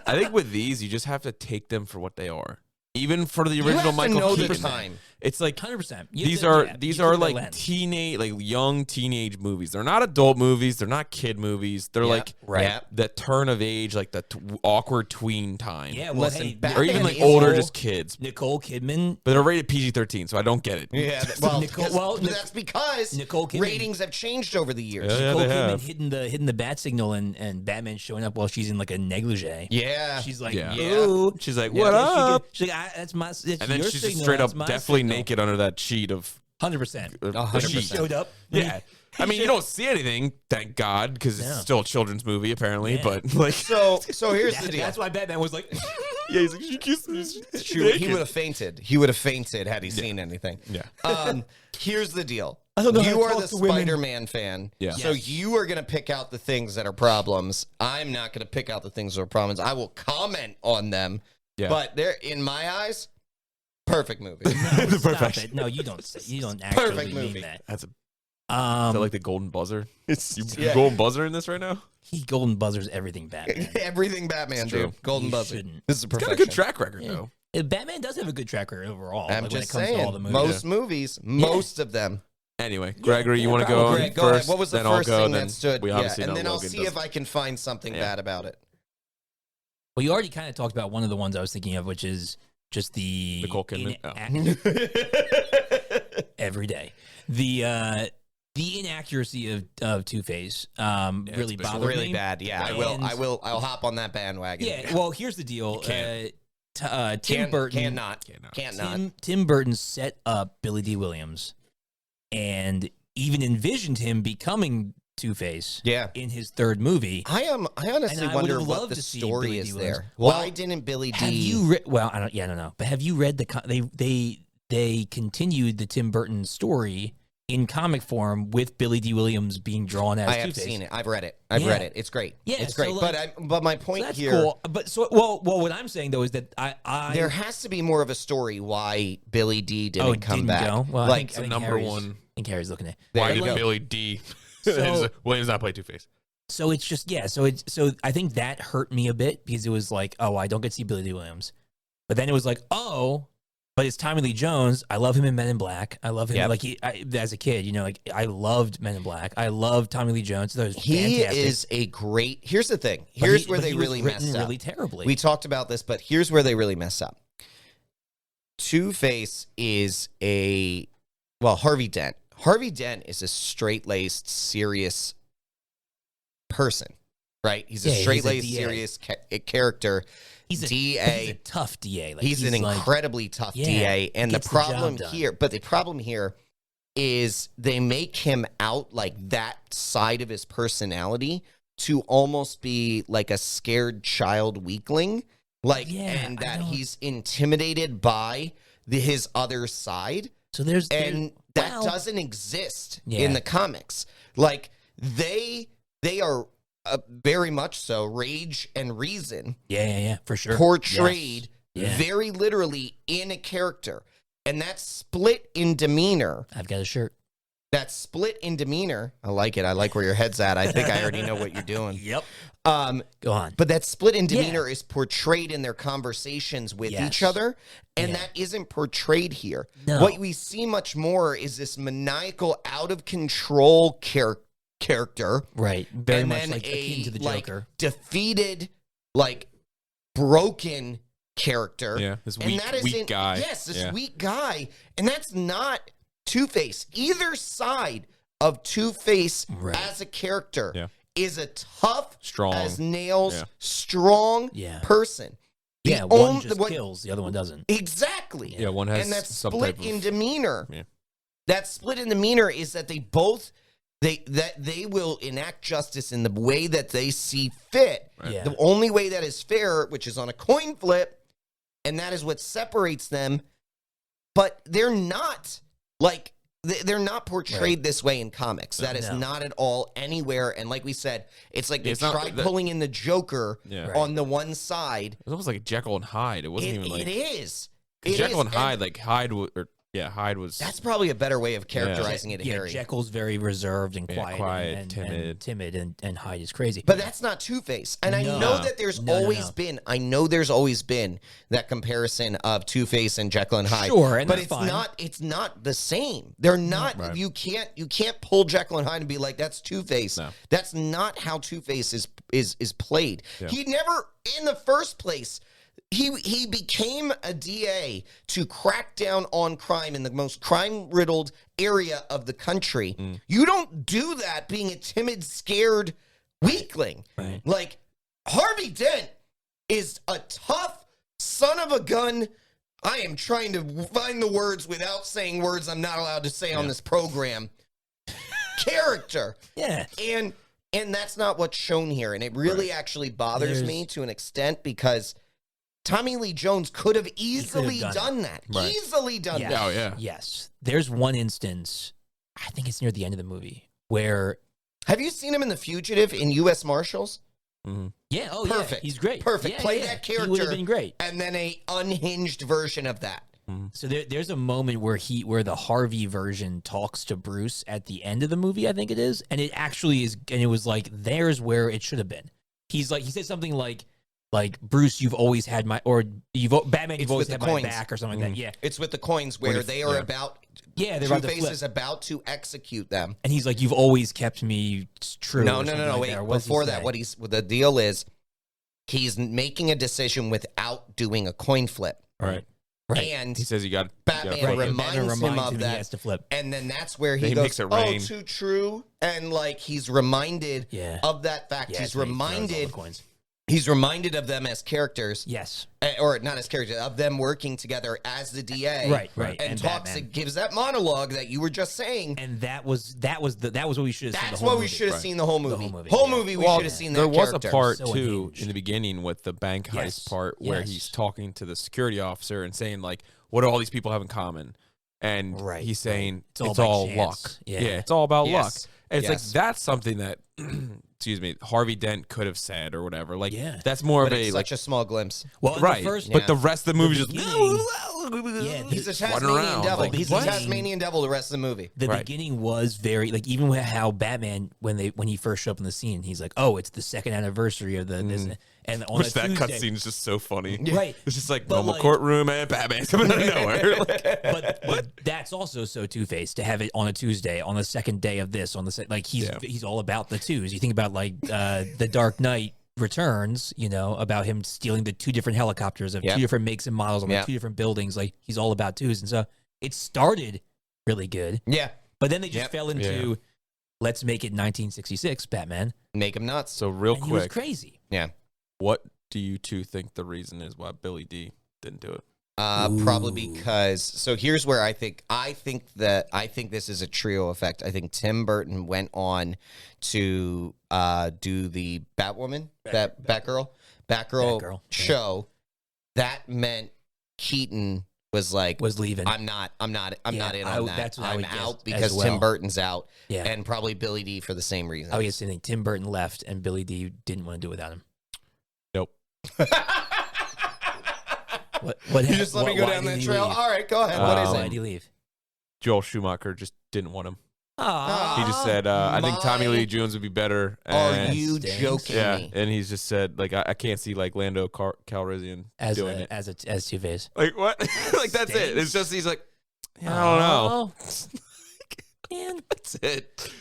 I think with these, you just have to take them for what they are. Even for the You original have to Michael know the Keaton, time. it's like 100%. these are like young teenage movies. They're not adult movies. They're not kid movies. They're like right. the turn of age, like the awkward tween time. Yeah. Well, Listen, hey, Batman or even like is older, old. just kids. Nicole Kidman. But they're rated PG-13, so I don't get it. Yeah, well, Nicole- that's because Nicole Kidman- ratings have changed over the years. Yeah, Nicole they Kidman have. hitting the bat signal and Batman showing up while she's in like a negligee. Yeah. She's like, Yeah. "Ooh." She's like, Yeah, "What yeah, up?" She's like, that's my. It's And then your she's signal, just straight that's up, my definitely signal. naked under that sheet of 100%. the 100%. She sheet. showed up. Yeah. I mean, you don't see anything, thank God, because No. it's still a children's movie, apparently. Yeah. But like, So here's the deal. That's why Batman was like, yeah, he's like, she kissed me. True, he would have fainted. He would have fainted had he seen anything. Yeah. Here's the deal. don't know how You to are talk the to women. Spider-Man fan. Yeah. So Yes. you are going to pick out the things that are problems. I'm not going to pick out the things that are problems. I will comment on them. Yeah. But they're, in my eyes, perfect movie. The stop perfection. it. No, you don't actually Perfect mean movie. that. That's a, is Um, that like the golden buzzer? It's Yeah. golden buzzer in this right now. he golden buzzers everything Batman. Everything Batman, It's true. dude. Golden You buzzer. shouldn't. This is Got perfection. a good track record Yeah. though. Batman does have a good track record overall. I'm like, just when it comes to all the saying, movies. most movies, most of them. Anyway, Gregory, you want to probably. go Greg, first? go ahead. What was the then I'll first go, thing then that stood? We Yeah, obviously and know then I'll Logan see does. if I can find something Yeah. bad about it. Well, you already kind of talked about one of the ones I was thinking of, which is just the Nicole Kidman? every day. The inaccuracy of Two-Face really it's bothered Really me. bad. Yeah, I will. I'll hop on that bandwagon. Yeah. Well, here's the deal. can't. Tim Burton Can't not. Tim Burton set up Billy D. Williams and even envisioned him becoming Two-Face Yeah. in his third movie. I honestly And I wonder would've what loved the to see story Billy is D. there. Williams. Why Well, didn't Billy D? Have you read? Well, I don't know. But have you read they continued the Tim Burton story in comic form with Billy D. Williams being drawn as I have Two-Face. seen it. I've read it. I've Yeah. read it. It's great. Yeah, it's so, great. like- but my So point that's here, cool. But what I'm saying though is that I there has to be more of a story why Billy D didn't come back. go. Well, I Like think number Harry's- one. I think Harry's looking at. There Why you did go. Billy D. So- Williams not play Two-Face? So it's just so I think that hurt me a bit because it was like, oh, I don't get to see Billy D. Williams, but then it was like, oh, but it's Tommy Lee Jones. I love him in Men in Black. I love him Yep. as a kid. You know, like I loved Men in Black. I loved Tommy Lee Jones. That was He fantastic. is a great. Here's the thing. But Here's he- where but they he was really written messed up. really terribly. We talked about this, but here's where they really mess up. Two-Face is Harvey Dent. Harvey Dent is a straight-laced, serious person, right? He's a Yeah, he's a straight-laced, DA. serious character. he's a DA. tough DA. Like, He's an like- incredibly tough Yeah, DA, and the gets the job problem done. here is they make him out like that side of his personality to almost be like a scared child weakling, like, Yeah, and I that don't- he's intimidated by his other side, So there's and that well, doesn't exist Yeah. in the comics. Like they are very much so rage and reason yeah, for sure. portrayed Yes. Yeah. very literally in a character. And that split in demeanor, I've got a shirt. I like it. I like where your head's at. I think I already know what you're doing. Yep. Um, Go on. but that split in Yeah. demeanor is portrayed in their conversations with Yes. each other, and Yeah. that isn't portrayed here. No. What we see much more is this maniacal, out of control character, Right. Very and much then like akin to the Joker. defeated, like broken character. Yeah, this And weak, that is weak guy. Yes, this Yeah. weak guy. And that's not Two-Face. Either side of Two-Face Right. as a character Yeah. is a tough Strong. as nails, Yeah. strong Yeah. person. The Yeah, one only- just what- kills, the other one doesn't. Exactly. Yeah, one has And that some split type in of. demeanor. Yeah. That split in demeanor is that they both they will enact justice in the way that they see fit. Right. Yeah. The only way that is fair, which is on a coin flip, and that is what separates them. But they're not like they're not portrayed this way in comics. That is not at all anywhere. And like we said, it's like they tried pulling in the Joker on the one side. It was almost like Jekyll and Hyde. It wasn't even like it is. Jekyll and Hyde, like Hyde was. That's probably a better way of characterizing it, Harry. Jekyll's very reserved and quiet, and timid, and Hyde is crazy. But that's not Two-Face. And I know that there's always been. I know there's always been that comparison of Two-Face and Jekyll and Hyde. Sure, and but that's it's fine. not. It's not the same. They're not. Right. You can't pull Jekyll and Hyde and be like, that's Two-Face. No. That's not how Two-Face is played. Yeah. He never, in the first place. He became a DA to crack down on crime in the most crime-riddled area of the country. You don't do that being a timid, scared weakling. Right. Like, Harvey Dent is a tough son of a gun. I am trying to find the words without saying words I'm not allowed to say on this program. Character. Yeah. And that's not what's shown here. And it really actually bothers me to an extent because Tommy Lee Jones could have easily done that. Right. Easily done that. Oh, yeah. Yes. There's one instance, I think it's near the end of the movie, where... Have you seen him in The Fugitive in U.S. Marshals? Mm-hmm. Yeah, perfect. Yeah. He's great. Perfect. Yeah, Play that character. He would have been great. And then a unhinged version of that. So there's a moment where the Harvey version talks to Bruce at the end of the movie, I think it is, and it actually is, and it was like, there's where it should have been. He said something like, Bruce, you've always had my, or Batman, you've always had my back, or something like that. Yeah, it's with the coins where they are about. Yeah, they're Two-Face is about to execute them, and he's like, "You've always kept me true." No. Wait, before that, what the deal is, he's making a decision without doing a coin flip. Right. And he says Batman reminds him of that, he has to flip. And then that's where he goes, "Oh, too true," and like he's reminded of that fact. Yeah, He's reminded of them as characters. Yes. Or not as characters, of them working together as the DA. Right. And talks, gives that monologue that you were just saying. And that was what we should have seen. That's what we should have seen the whole movie. Whole movie we should have seen that character. There was a part, too, in the beginning with the bank heist part where he's talking to the security officer and saying, like, what do all these people have in common? And he's saying, it's all luck. Yeah, it's all about luck. And it's like, that's something that... excuse me, Harvey Dent could have said or whatever. Like, that's more of a such a small glimpse. Well, right. But the rest of the movie just he's a Tasmanian devil. Like, he's a Tasmanian devil the rest of the movie. The beginning was very like even how Batman when he first showed up in the scene, he's like, "Oh, it's the second anniversary of this." And on which that cutscene is just so funny. Right. It's just like normal courtroom and Batman's coming out of nowhere. but that's also so Two-Face to have it on a Tuesday, on the second day of this, he's all about the twos. You think about like the Dark Knight Returns, about him stealing the two different helicopters of two different makes and models on the two different buildings. Like he's all about twos. And so it started really good. Yeah. But then they just fell into let's make it 1966 Batman. Make him nuts. So real quick. It was crazy. Yeah. What do you two think the reason is why Billy D didn't do it? Probably because. So here's where I think this is a trio effect. I think Tim Burton went on to do the Batwoman, Batgirl show. That meant Keaton was leaving. I'm not in on that. I'm out because Tim Burton's out, and probably Billy D for the same reason. I guess think Tim Burton left and Billy D didn't want to do it without him. Nope. What you just let me go down that trail? All right, go ahead. What is it? Why did he leave? Joel Schumacher just didn't want him. Aww. He just said, I think Tommy Lee Jones would be better. Are you joking me? And he's just said, like, I can't see, like, Lando Calrissian doing it. As Two-Face. Like, what? Like, that's it. It's just, he's like, I don't know. Man. That's it.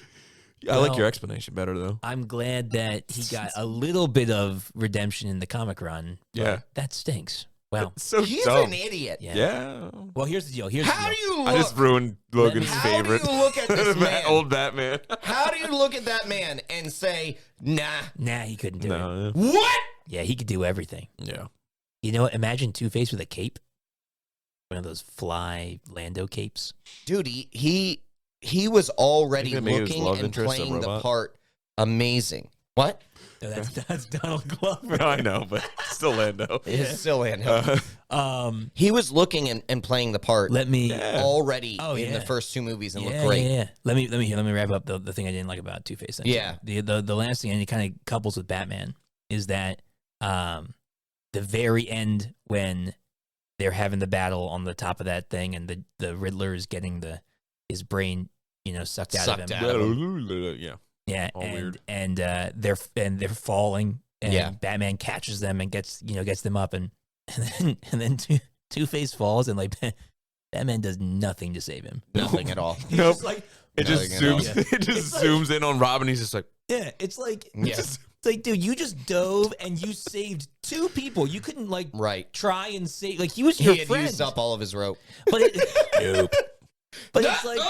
I like your explanation better, though. I'm glad that he got a little bit of redemption in the comic run. Yeah. That stinks. Wow. So he's dumb. an idiot. Yeah. Well, here's the deal. How do you look? I just ruined Logan's favorite. How do you look at this man? Old Batman. How do you look at that man and say, nah? Nah, he couldn't do it. What? Yeah, he could do everything. Yeah. You know what? Imagine Two-Face with a cape. One of those fly Lando capes. Dude, he he was already looking and interest playing the part amazing. What? No, that's Donald Glover. No, I know, but still Lando. It's still Lando. He was looking and playing the part. Already in the first two movies and looked great. Yeah. Let me wrap up the thing I didn't like about Two-Face. Yeah. The last thing, and it kind of couples with Batman, is that the very end when they're having the battle on the top of that thing, and the Riddler is getting his brain, sucked out of him. Yeah. Yeah, all weird. And they're falling, and Batman catches them and gets them up, and then Two-Face falls, and like Batman does nothing to save him. Nothing at all. Nope. It just zooms in on Robin. He's just like, it's like, it's like, dude, you just dove and you saved two people. You couldn't try and save, like, he was your friend. He had used up all of his rope. But but it's like.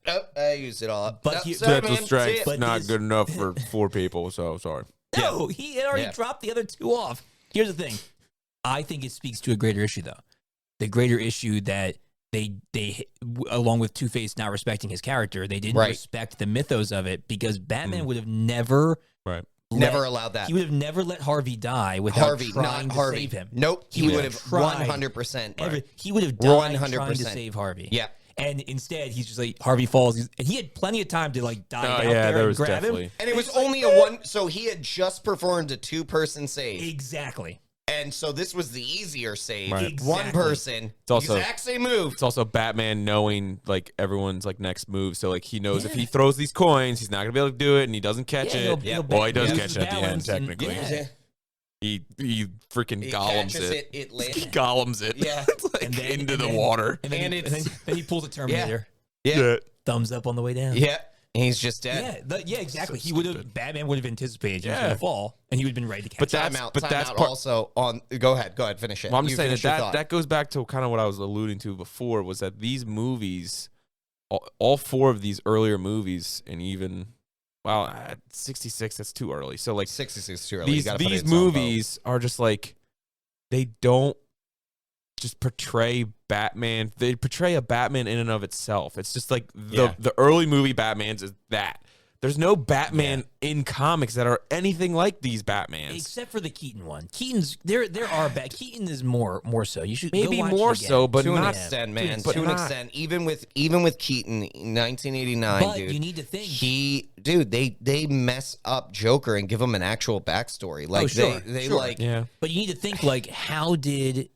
Oh, I used it all up. But that's strength not good enough for 4 people, so sorry. No, he had already dropped the other 2 off. Here's the thing. I think it speaks to a greater issue, though. The greater issue that they along with Two-Face not respecting his character, they didn't respect the mythos of it, because Batman would have never... Never allowed that. He would have never let Harvey die without trying to save him. Nope. He would have 100%. He would have died trying to save Harvey. Yeah. And instead, he's just like, Harvey falls. And he had plenty of time to like dive out there and grab him. And it was only a one. So he had just performed a 2-person save. Exactly. And so this was the easier save. Right. Exactly. One person. It's also, exact same move. It's also Batman knowing like everyone's like next move. So like he knows if he throws these coins, he's not gonna be able to do it, and he doesn't catch it. He does catch it at the end, technically. He freaking golems it. He golems it. Yeah. Like into the water. And then he pulls a Terminator. Yeah. Thumbs up on the way down. Yeah. And he's just dead. Yeah, exactly. Batman would have anticipated he was going to fall, and he would have been ready to catch him. But that's also on. Go ahead, finish it. Well, I'm just saying that goes back to kind of what I was alluding to before, was that these movies, all 4 of these earlier movies, and even, well, at 66, that's too early. So like 66 is too early. These movies are just like, they don't just portray Batman. They portray a Batman in and of itself. It's just like the early movie Batmans is that. There's no Batman in comics that are anything like these Batmans, except for the Keaton one. Keaton's there are Keaton is more so. You should maybe go watch more it again. so, but to not an extent, man. To an extent, even with Keaton in 1989, but dude. You need to think they mess up Joker and give him an actual backstory. Like But you need to think like, how did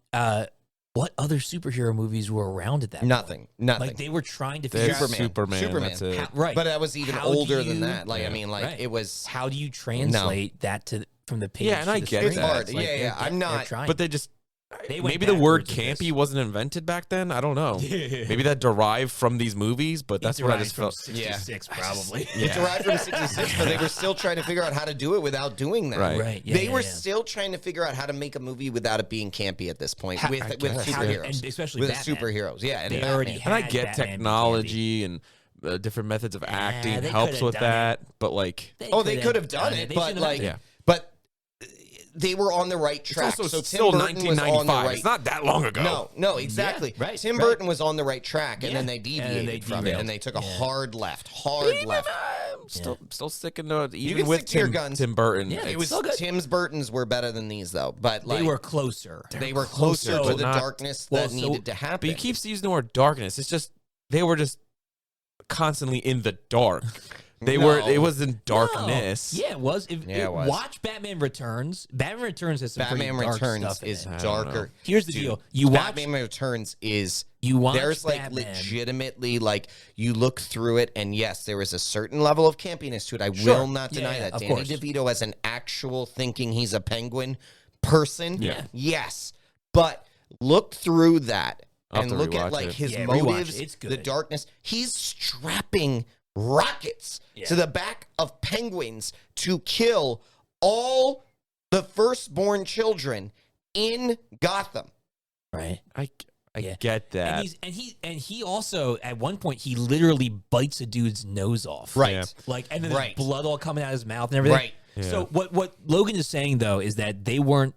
what other superhero movies were around at that Nothing. point? Like they were trying to figure out Superman. That's it. Right. But that was even older than that. Like, I mean, like it was. How do you translate that from the page? Yeah, and I get it's that. hard. Like, I'm not. But they just. Maybe the word campy wasn't invented back then. I don't know. Maybe that derived from these movies, but that's what I just felt. 66, probably. It derived from 66, but they were still trying to figure out how to do it without doing that. Right. They were still trying to figure out how to make a movie without it being campy at this point with superheroes, and especially with Batman. superheroes. Yeah, and they already. And I get Batman technology and different methods of acting helps with that, but like, they could have done it, but they were on the right track. It's also so still Tim Burton was on the right. It's not that long ago. No, exactly. Yeah, Tim Burton was on the right track, and then they deviated from it, and they took a hard left. Still sticking to it. You Even can with stick to your guns. Tim Burton, Yeah, it was Tim's Burton's were better than these though, but like, they were closer. They were closer to the darkness that needed to happen. But you keep using the word darkness. It's just they were just constantly in the dark. It was in darkness. No. Yeah, it was. It was. Watch Batman Returns. Batman Returns has some Batman pretty dark Returns stuff in is it. darker. Here's the deal. You watch Batman Returns is there's like Batman. Legitimately like you look through it and yes, there is a certain level of campiness to it. I will not deny that. Danny DeVito as an actual thinking he's a penguin person. Yeah. Yes. But look through that and look at like his motives, the darkness. He's strapping rockets to the back of penguins to kill all the firstborn children in Gotham. Right. I get that. And he also at one point he literally bites a dude's nose off. Right. Yeah. Like and then there's blood all coming out of his mouth and everything. Right. So what Logan is saying though is that they weren't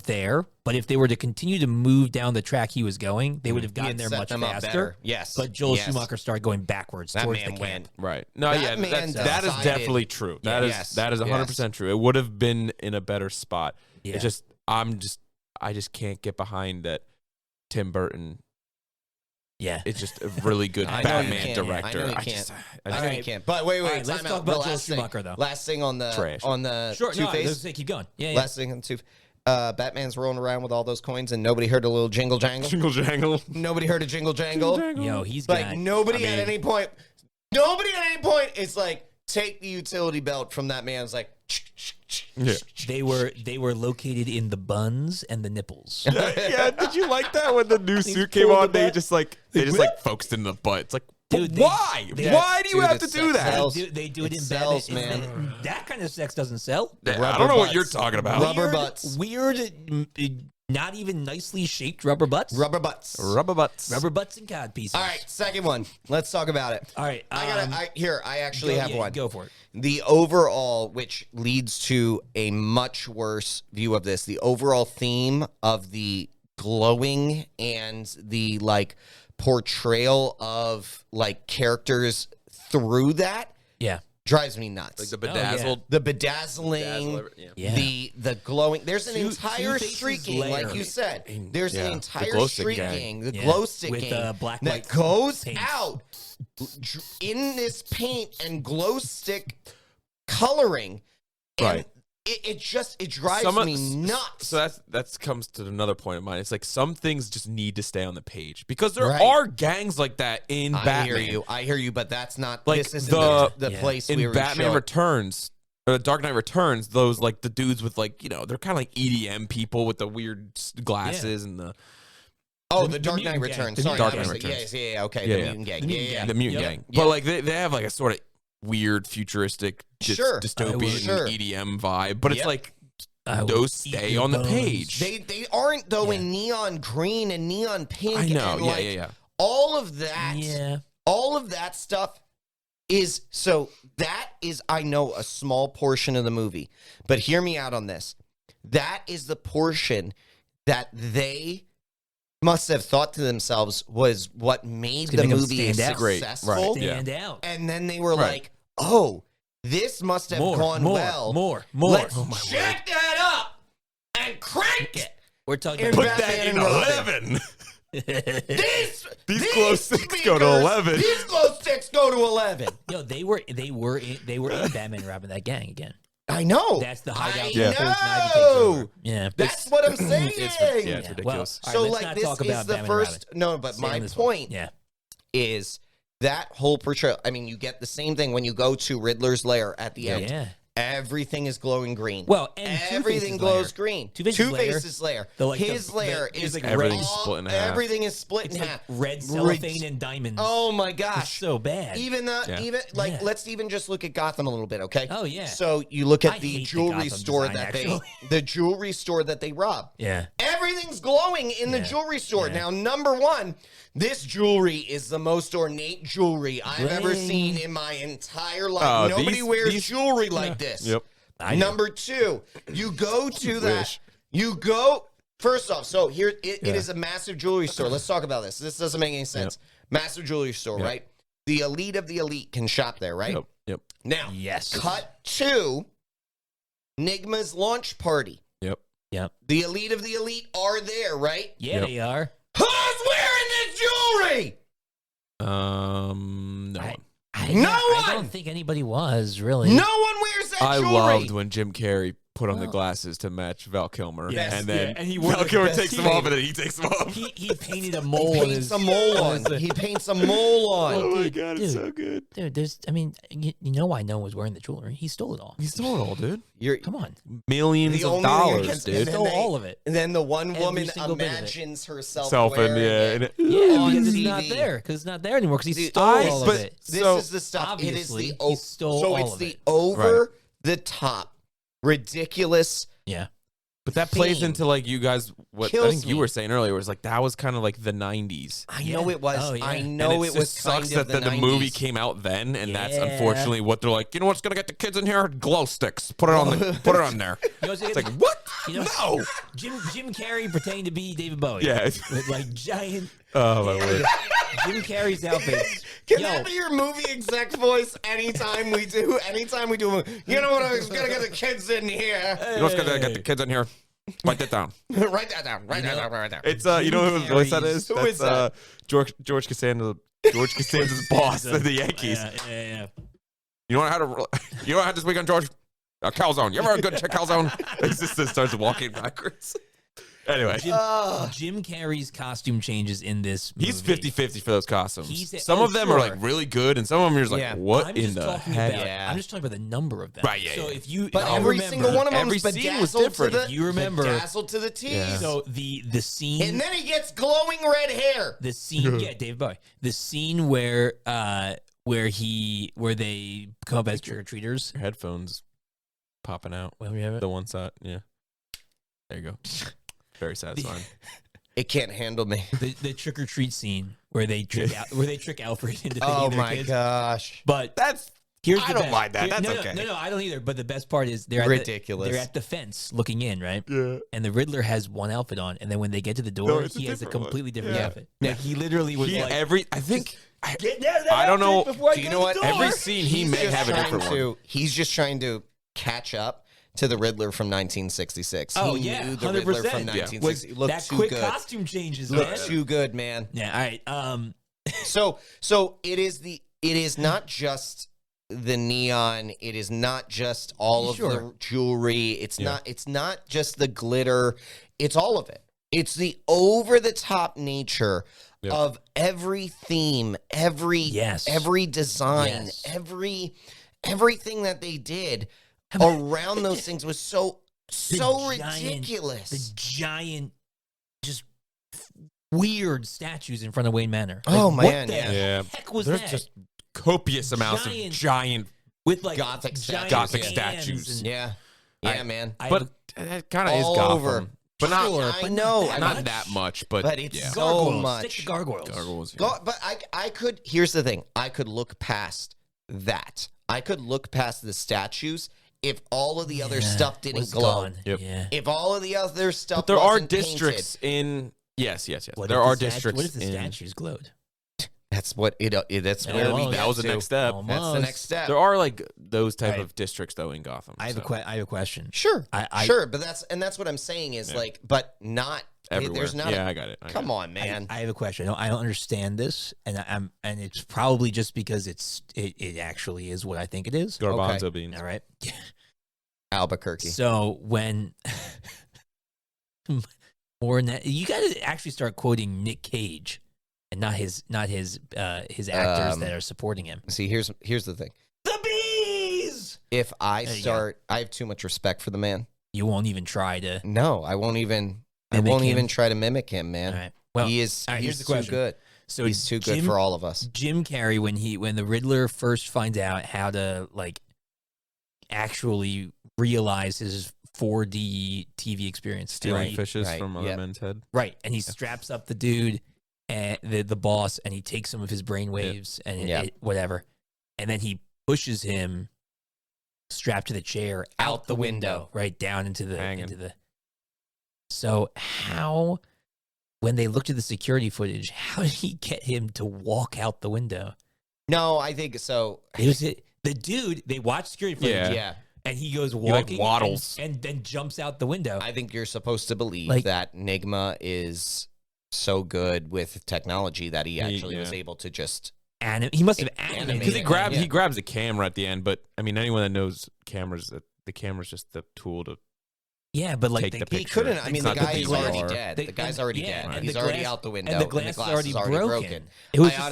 there, but if they were to continue to move down the track he was going, they would have gotten there much faster. Yes. But Joel Schumacher started going backwards towards the camp. Right. No, that is definitely true. That is 100% true. It would have been in a better spot. Yeah. It's just I just can't get behind that Tim Burton. Yeah, it's just a really good Batman director. I know you can't. But wait, let's talk about Joel Schumacher though. Last thing on the Two-Face. Keep going. Yeah. Last thing on the Batman's rolling around with all those coins, and nobody heard a little jingle jangle. Jingle jangle. Nobody heard a jingle jangle. Yo, he's like nobody at any point. Nobody at any point is like, take the utility belt from that man. It's like. Yeah. They were located in the buns and the nipples. Yeah, did you like that when the new suit came on? They just focused in the butt. It's like, dude, why? Why do you have to do that? They do it in Batman, man. That kind of sex doesn't sell. I don't know what you're talking about. Rubber butts. Weird, not even nicely shaped rubber butts. Rubber butts. Rubber butts. Rubber butts and cod pieces. All right, second one. Let's talk about it. All right. I actually have one. Go for it. The overall, which leads to a much worse view of this, the overall theme of the glowing and the portrayal of characters through that. Yeah. Drives me nuts. Like the bedazzled. The bedazzling. The glowing. There's an entire streaking, like you said. There's an entire streaking, the glow sticking that goes out in this paint and glow stick coloring. Right. It drives me nuts. So that comes to another point of mine. It's like some things just need to stay on the page because there are gangs like that in Batman. I hear you, but that's not this isn't the place in we were Batman showing. Returns. Dark Knight Returns, those the dudes with they're kind of like EDM people with the weird glasses and the. Oh, the Dark Knight Returns. Sorry, Dark Knight Returns. Okay, the mutant gang. The mutant gang. But they have a sort of weird futuristic dystopian EDM vibe, but it's those stay on the page. They aren't though in neon green and neon pink. I know. And all of that. Yeah. All of that stuff is I know a small portion of the movie, but hear me out on this. That is the portion that they must have thought to themselves was what made the movie successful. Stand out. And then they were like, oh, this must have gone well. More. Let's check that up and crank it. We're talking about put that in 11. These glow sticks go to 11. These glow sticks go to 11. Yo, they were in Batman and Robin, that gang again. I know. That's the hideout. Yeah. That's what I'm saying. It's ridiculous. Well, so this is the first. No, but my point is that whole portrayal. I mean, you get the same thing when you go to Riddler's Lair at the end. Yeah. Everything is glowing green. Well, and everything glows green. Two-Face's lair. His lair is everything's split in half. Everything is split in half. Red cellophane and diamonds. Oh my gosh, it's so bad. Let's even just look at Gotham a little bit, okay? Oh yeah. So you look at the jewelry store the jewelry store that they rob. Yeah. Everything's glowing in the jewelry store. Now, number one, this jewelry is the most ornate jewelry I've ever seen in my entire life. Nobody wears jewelry like this. Yep. Number two, you go to that. You go, first off, so here, it is a massive jewelry store. Let's talk about this. This doesn't make any sense. Massive jewelry store, right? The elite of the elite can shop there, right? Yep. Now, cut to Nigma's launch party. Yep. The elite of the elite are there, right? Yeah, they are. Who's wearing this jewelry? No one. I don't think anybody was, really. No one wears that jewelry. I loved when Jim Carrey put on the glasses to match Val Kilmer. Yes. And then and Val Kilmer takes them off and then he takes them off. He painted a mole on his... He paints a mole on. Oh my God, it's so good. Dude, you know why no one was wearing the jewelry? He stole it all. He stole it all, dude. Come on. Millions of dollars, dude. He stole all of it. And then the one woman imagines herself wearing it. Because it's not there. Because it's not there anymore. Because he stole all of it. This is the stuff. It is the he stole all of it. So it's the over the top, ridiculous. Yeah. But that plays into like you guys, what I think you were saying earlier was like that was kind of like the 90s. I know it was. Oh, yeah. I know it was. Sucks kind of that the movie came out then, and that's unfortunately what they're like. You know what's gonna get the kids in here? Glow sticks. Put it on there. You know, it's like what? No. Jim Carrey pretending to be David Bowie. Yeah, with like giant. Oh my word. Jim Carrey's outfit. Can that be your movie exec voice anytime we do a movie? You know what? I was gonna get the kids in here. You know what's gonna get the kids in here? Write that down. Write that down. Write that down. It's you know whose voice that is? Who is that? George Costanza. George Costanza's boss of the Yankees. Yeah. You know what I had this weekend, George? A calzone. You ever had a good calzone? It just starts walking backwards. Anyway. Jim Carrey's costume changes in this movie. He's 50-50 for those costumes. Some of them are like really good, and some of them you're just like, what in the heck? I'm just talking about the number of them. Right, yeah. So if you, but every single one of them was scene was different. If you remember, bedazzled to the T. Yeah. So the scene, and then he gets glowing red hair. The scene, Dave Bowie. The scene where they come up as trick or treaters. Your headphones popping out. Well, we have it. The one side, yeah. There you go. Very satisfying. It can't handle me. The trick or treat scene where they trick Alfred into thinking Oh they're my kids. gosh! But I don't mind that. That's okay. No, I don't either. But the best part is they're ridiculous. They're at the fence looking in, right? Yeah. And the Riddler has one outfit on, and then when they get to the door, he has a completely different outfit. Yeah. Like, he literally was like I don't know. Do you know what? Every scene he may have a different one. He's just trying to catch up to the Riddler from 1966. Oh, he yeah, knew the 100%. Riddler from 1960. Looked that too quick good. costume changes, Looked too good, man. Yeah, all right. So it is not just the neon. It is not just all of the jewelry. It's not just the glitter. It's all of it. It's the over the top nature of every theme, every design, everything that they did around those things was so ridiculous. The giant, just weird statues in front of Wayne Manor. Oh, like, man, what the heck was There's that? just copious amounts of giant with like Gothic statues. Man. But it kind of is all Gotham. over. But not, I know, not that much. But it's so gargoyles. much. Stick to gargoyles. But I could. Here's the thing. I could look past that. I could look past the statues if all of the other stuff didn't glow. Yep. Yeah. If all of the other stuff, but there are wasn't districts painted. in. Yes. What There if are the districts. What if the in, statues glowed? That's what it. That's where we. That was the next step. Almost. That's the next step. There are like those type of districts though in Gotham. I have a question. Sure, I sure, but that's what I'm saying is like, but not everywhere. There's not. I got it. Come on, man. I have a question. I don't understand this, and it's probably just because it actually is what I think it is. Garbanzo beans. All right. Albuquerque. So when more than that, you got to actually start quoting Nick Cage, and not his actors that are supporting him. See, here's the thing. The bees. If I start, I have too much respect for the man. You won't even try to. No, I won't even. I won't even try to mimic him, man. All right. Well, he is. All right, he's here's the question. too good. So he's too good for all of us. Jim Carrey, when the Riddler first finds out how to like actually realize his 4D TV experience, stealing fishes from other men's head, right? And he straps up the dude and the boss, and he takes some of his brainwaves and whatever, and then he pushes him strapped to the chair out the window, right down into the. So how, when they looked at the security footage, how did he get him to walk out the window? No, I think so. The dude, they watched security footage, and he goes walking, waddles, and then jumps out the window. I think you're supposed to believe that Nigma is so good with technology that he actually was able to just. He must have animated because he grabs a camera at the end. But I mean, anyone that knows cameras, the camera's just the tool to. Yeah, but like he couldn't. I mean, the guy's already dead. The guy's already dead. Right. He's already out the window, and the glass is already broken. It was I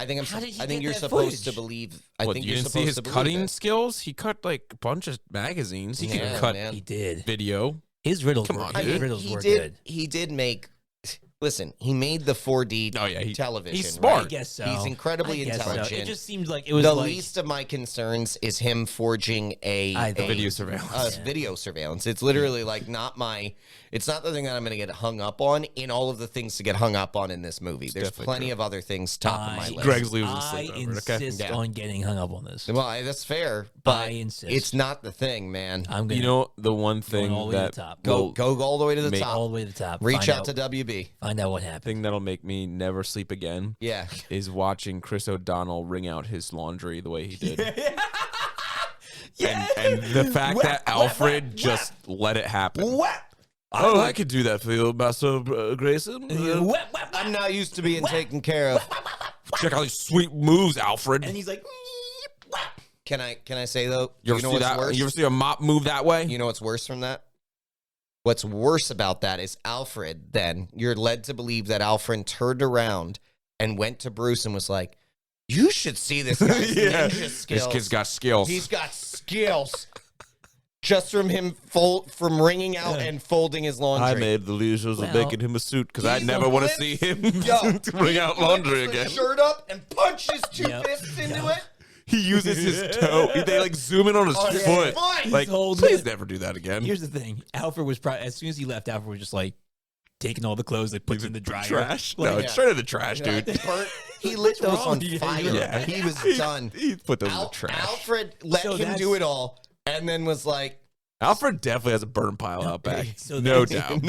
think you're supposed to believe. I think you you're didn't see his supposed to cutting skills. He cut like a bunch of magazines. He could cut. He did video. His riddles. Come on, his riddles were good. Good. He did make. Listen, he made the 4D television. He's smart. Right? I guess so. He's incredibly intelligent. So. It just seemed like it was the least of my concerns is him forging a video surveillance. Video surveillance. It's literally like it's not the thing that I'm going to get hung up on in all of the things to get hung up on in this movie. There's plenty of other things top of my list. Greg's losing sleep over it. I insist on getting hung up on this. Well, that's fair, but I insist. It's not the thing, man. The one thing all that go all the way to the top. All the way to the top. Reach out to WB. Find out what happened. Thing that'll make me never sleep again. Yeah, is watching Chris O'Donnell wring out his laundry the way he did. And the fact that Alfred just let it happen. Oh, I could do that for you, Master Grayson. I'm not used to being taken care of. Check out these sweet moves, Alfred. And he's like, Can I say though? You ever see a mop move that way? You know what's worse from that? What's worse about that is Alfred, then, you're led to believe that Alfred turned around and went to Bruce and was like, you should see this guy's ninja skills. This kid's got skills. He's got skills. Just from him from wringing out and folding his laundry. I made the leisures of making him a suit because I never want to see him wring out laundry again. Shirt up and punch his two fists into it. He uses his toe. They like zoom in on his foot. Like, please never do that again. Here's the thing. Alfred was probably, as soon as he left, Alfred was just like taking all the clothes that puts in the dryer. Trash. No, straight in the trash, dude. He lit those on fire. Yeah. He was done. He put those in the trash. Alfred let him do it all and then was like, Alfred definitely has a burn pile out back. So no doubt.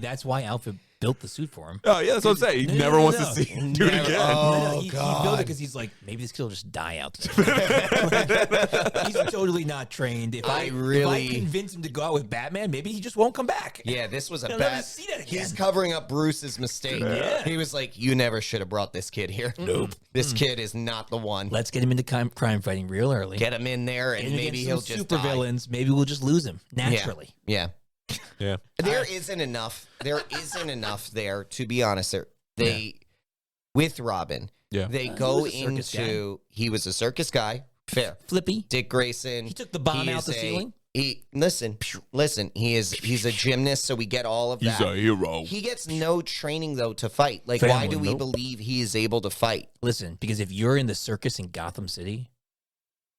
That's why Alfred built the suit for him. Oh, yeah, that's what I'm saying. He never wants to see him do it again. Oh, he God. built it because he's like, maybe this kid will just die out there. He's totally not trained. If I convince him to go out with Batman, maybe he just won't come back. Yeah, this was a He'll bad... never see that again. He's covering up Bruce's mistake. Yeah. He was like, you never should have brought this kid here. Nope. This kid is not the one. Let's get him into crime fighting real early. Get him in there, and maybe he'll just super villains. Maybe we'll just lose him naturally. Yeah. Yeah. There isn't enough there, to be honest. With Robin, they go into... He was a circus guy. Fair. Flippy. Dick Grayson. He took the bomb out the ceiling. Listen. He's a gymnast, so we get all of that. He's a hero. He gets no training though to fight. Like, why do we believe he is able to fight? Listen, because if you're in the circus in Gotham City,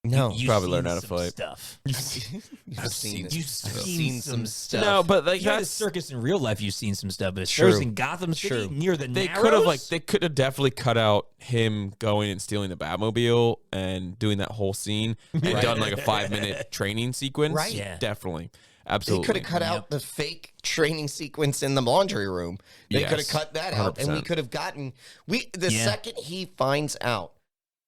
you probably learn how to fight. Stuff. You've seen some stuff. No, but like that's circus in real life. You've seen some stuff, but it's circus in Gotham City near the Narrows. They could have definitely cut out him going and stealing the Batmobile and doing that whole scene and done like a 5-minute training sequence. Right? Yeah. Definitely. Absolutely. They could have cut out the fake training sequence in the laundry room. They could have cut that out, 100%. And we could have gotten second he finds out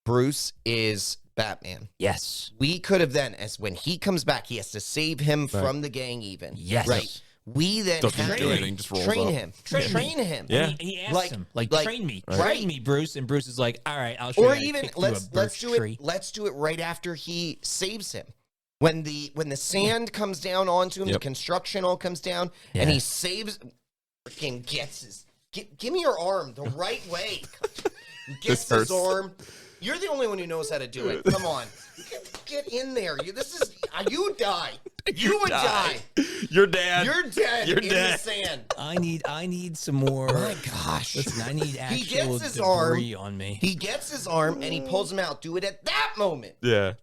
Bruce is Batman. Yes. We could have then, as when he comes back, he has to save him from the gang even. Yes. Right. We then have to train him. Train him. Yeah. He asks him, train me. Train me, Bruce. And Bruce is like, all right, I'll show you. Or even, let's do it right after he saves him. When the sand comes down onto him, the construction all comes down, and he saves, freaking gets his, give me your arm the right way. Gets his arm. You're the only one who knows how to do it. Come on. Get in there. You would die. You would die. You're dead. You're dead in the sand. I need some more. Oh my gosh. Listen, I need actual debris on me. He gets his arm and he pulls him out. Do it at that moment. Yeah.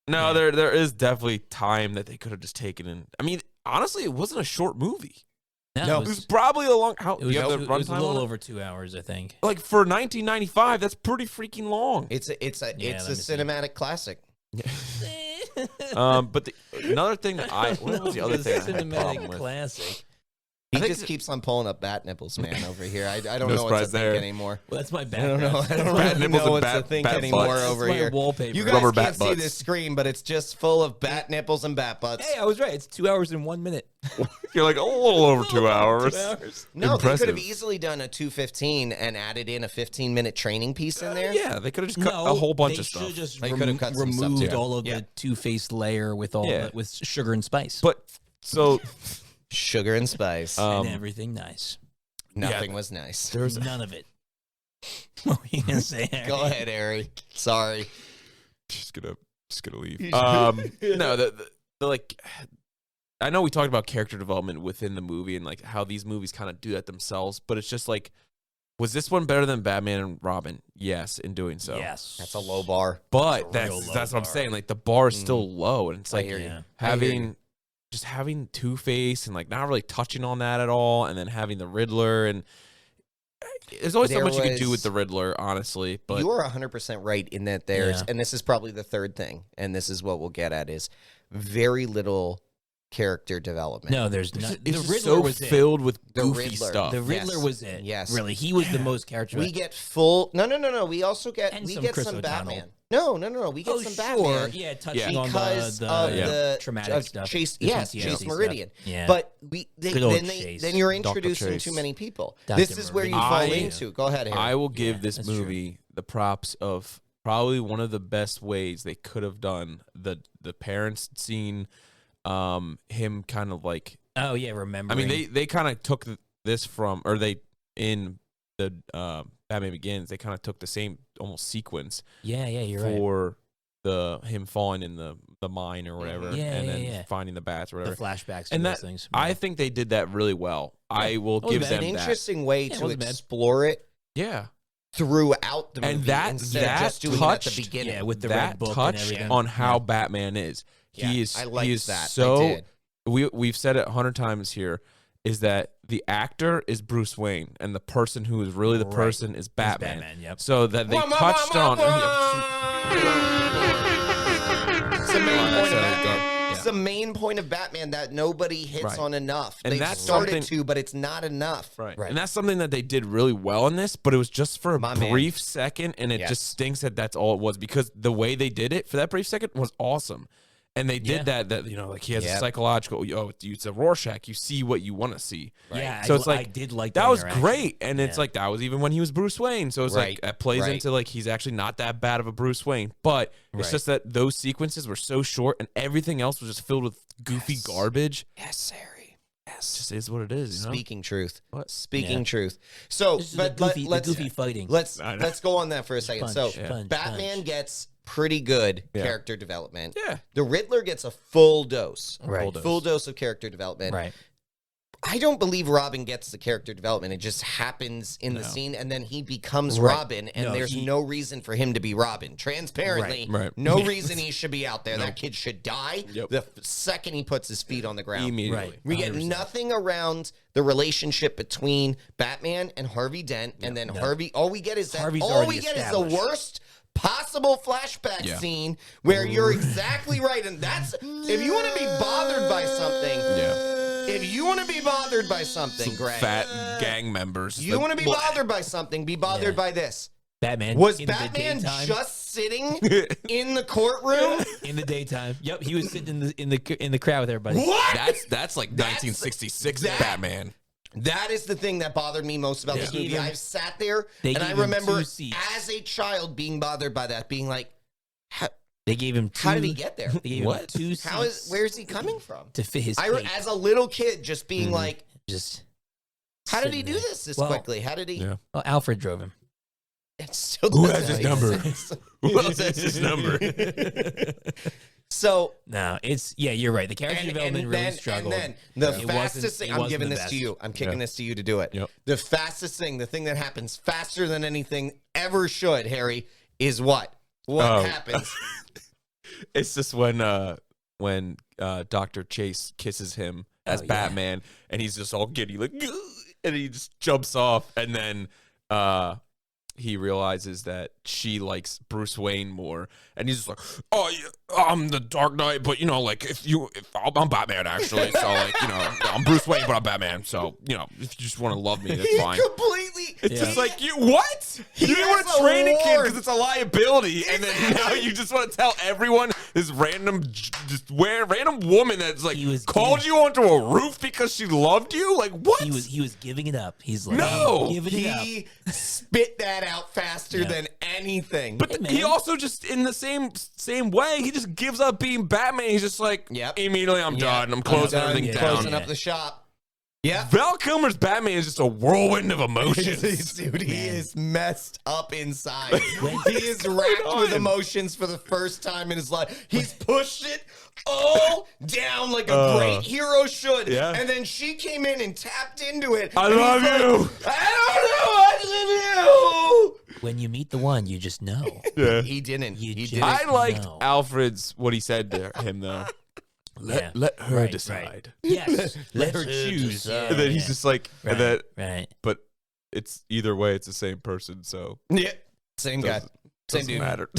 No, there is definitely time that they could have just taken in. I mean, honestly, it wasn't a short movie. No, it was probably a long. It was a little over 2 hours, I think. Like for 1995, that's pretty freaking long. It's a cinematic classic. But another thing what was the other thing? Cinematic classic. He just keeps on pulling up bat nipples, man, over here. I don't know what's a thing anymore. Well, that's my bat. I don't know. I don't bat nipples know and what's a thing anymore over here. Wallpaper. You guys can't see this screen, but it's just full of bat nipples and bat butts. Hey, I was right. It's 2 hours and 1 minute. You're like a little over 2 hours. 2 hours. No, they could have easily done a 2:15 and added in a 15-minute training piece in there. Yeah, they could have just cut a whole bunch of stuff. They could have removed all of the Two-Face layer with with sugar and spice. But so. Sugar and spice. And everything nice. Nothing was nice. There was none of it. What were you going to say, Harry? Go ahead, Harry. Sorry. Just gonna leave. No, the like I know we talked about character development within the movie and like how these movies kind of do that themselves, but it's just like, was this one better than Batman and Robin? Yes, in doing so. Yes. That's a low bar. But that's what I'm saying. Like the bar is still low, and it's like having Two-Face and like not really touching on that at all, and then having the Riddler, and there's always so much you can do with the Riddler, honestly. But you are 100% right in that there's, and this is probably the third thing, and this is what we'll get at, is very little character development. No, there's not. The Riddler was filled with goofy stuff. The Riddler was it. Yes. Really. He was the most character. We get full... No. We also get... And we some get Chris some O'Donnell. Batman. No. We get some Batman. Yeah, touching on because the of the traumatic stuff. Chase Meridian. Stuff. Yeah. But then you're introducing too many people. This is where you fall into. Go ahead, Harry. I will give this movie the props of probably one of the best ways they could have done the parents scene. Him kind of like, oh yeah, remember. I mean, they kind of took this from, or they in the Batman Begins, they kind of took the same almost sequence. Yeah, you're right. For him falling in the mine or whatever, and then finding the bats or whatever. The flashbacks to and those things. I think they did that really well. I will give them an interesting way to explore it. Yeah. Throughout the movie, and that just doing touched, it at the beginning. Yeah, with the that red book touched and everything. on how Batman is. He is that. So we've said it 100 times here, is that the actor is Bruce Wayne and the person who is really the person is Batman. Yep. So that they touched on. It's the main point of Batman that nobody hits on enough. And they started to, but it's not enough. Right. And that's something that they did really well in this, but it was just for a brief second, and it just stinks that that's all it was, because the way they did it for that brief second was awesome. And they did that, you know, like he has a psychological, it's a Rorschach. You see what you want to see. Right. Yeah, so it's like, I did like that was great. And it's like, that was even when he was Bruce Wayne. So it's like, that plays into like, he's actually not that bad of a Bruce Wayne. But it's just that those sequences were so short and everything else was just filled with goofy garbage. Yes, Harry. Yes. It just is what it is. You know? Speaking truth. What? Speaking truth. So, but let's goofy fighting. Let's go on that for a second. Batman gets pretty good character development. Yeah. The Riddler gets a full dose. Right. Full dose of character development. Right. I don't believe Robin gets the character development. It just happens in the scene, and then he becomes Robin, and there's no reason for him to be Robin. Transparently, no reason he should be out there. That kid should die the second he puts his feet on the ground. Immediately. We get nothing around the relationship between Batman and Harvey Dent, and then Harvey. All we get is that. All we get is the worst possible flashback scene where you're exactly right, and that's if you want to be bothered by something. If you want to be bothered by something, Greg, fat gang members. You want to be bothered by something, be bothered by this. Batman. Was Batman just sitting in the courtroom? In the daytime. Yep, he was sitting in the crowd with everybody. What? That's like 1966 Batman. That is the thing that bothered me most about this movie. I've sat there, and I remember as a child being bothered by that, being like, they gave him how did he get there? They gave him 2 seats. Where is he coming from? To fit his fate. As a little kid, just being like, how did he do there. this quickly? How did he? Yeah. Well, Alfred drove him. It still Who has his number? Who else has his number? So no, you're right. The character development really struggled. And then the fastest thing, I'm giving this to you. I'm kicking this to you to do it. Yep. The fastest thing, the thing that happens faster than anything ever should, Harry, is what? What happens? It's just when Dr. Chase kisses him as Batman, and he's just all giddy, like, and he just jumps off, and then he realizes that she likes Bruce Wayne more, and he's just like, "Oh, yeah, I'm the Dark Knight, but you know, like if I'm Batman actually, so like you know, I'm Bruce Wayne, but I'm Batman, so you know, if you just want to love me, that's fine." It's just like you what? You didn't want to train a kid because it's a liability, and then now you just want to tell everyone this random woman that's like called you onto a roof because she loved you. Like what? He was giving it up. He's like, no, giving it up. He spit that out faster than anything. But he also just in the same way, he just gives up being Batman. He's just like, immediately I'm done. I'm closing everything down. Closing up the shop. Yeah. Val Kilmer's Batman is just a whirlwind of emotions. Dude, he is messed up inside. He is racked with emotions for the first time in his life. He's pushed it all down like a great hero should. Yeah. And then she came in and tapped into it. I love you. I don't know. I love you. When you meet the one, you just know. Yeah. He didn't. He didn't. I liked Alfred's, what he said to him, though. Let her decide. Right. Yes. let her choose. And then he's just like, right. But it's either way, it's the same person. So yeah, same guy, same dude. Matter.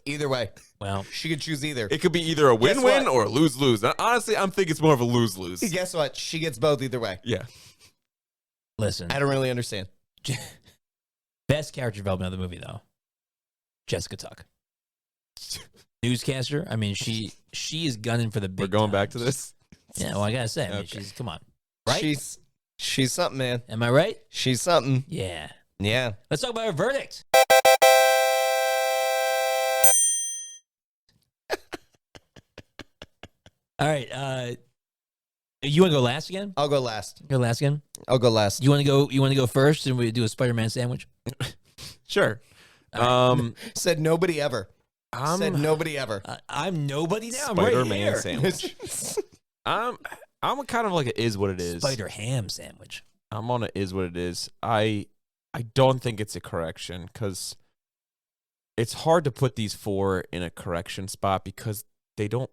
Either way, well, she could choose either. It could be either a win-win or a lose-lose. Honestly, I'm thinking it's more of a lose-lose. Guess what? She gets both either way. Yeah. Listen, I don't really understand. Best character development of the movie, though, Jessica Tuck. Newscaster. I mean, she is gunning for the big. We're going times. back to this. Yeah, well, I gotta say, I mean, she's come on, right? She's something, man. Am I right? She's something. Yeah. Yeah. Let's talk about her verdict. All right. You want to go last again? I'll go last. Go last again. I'll go last. You want to go? You want to go first, and we do a Spider-Man sandwich? Sure. Said nobody ever. Said nobody ever. I'm nobody now. I'm Spider-Man right here. sandwich. I'm kind of like it is what it is. Spider ham sandwich. I'm on it is what it is. I don't think it's a correction because it's hard to put these four in a correction spot because they don't.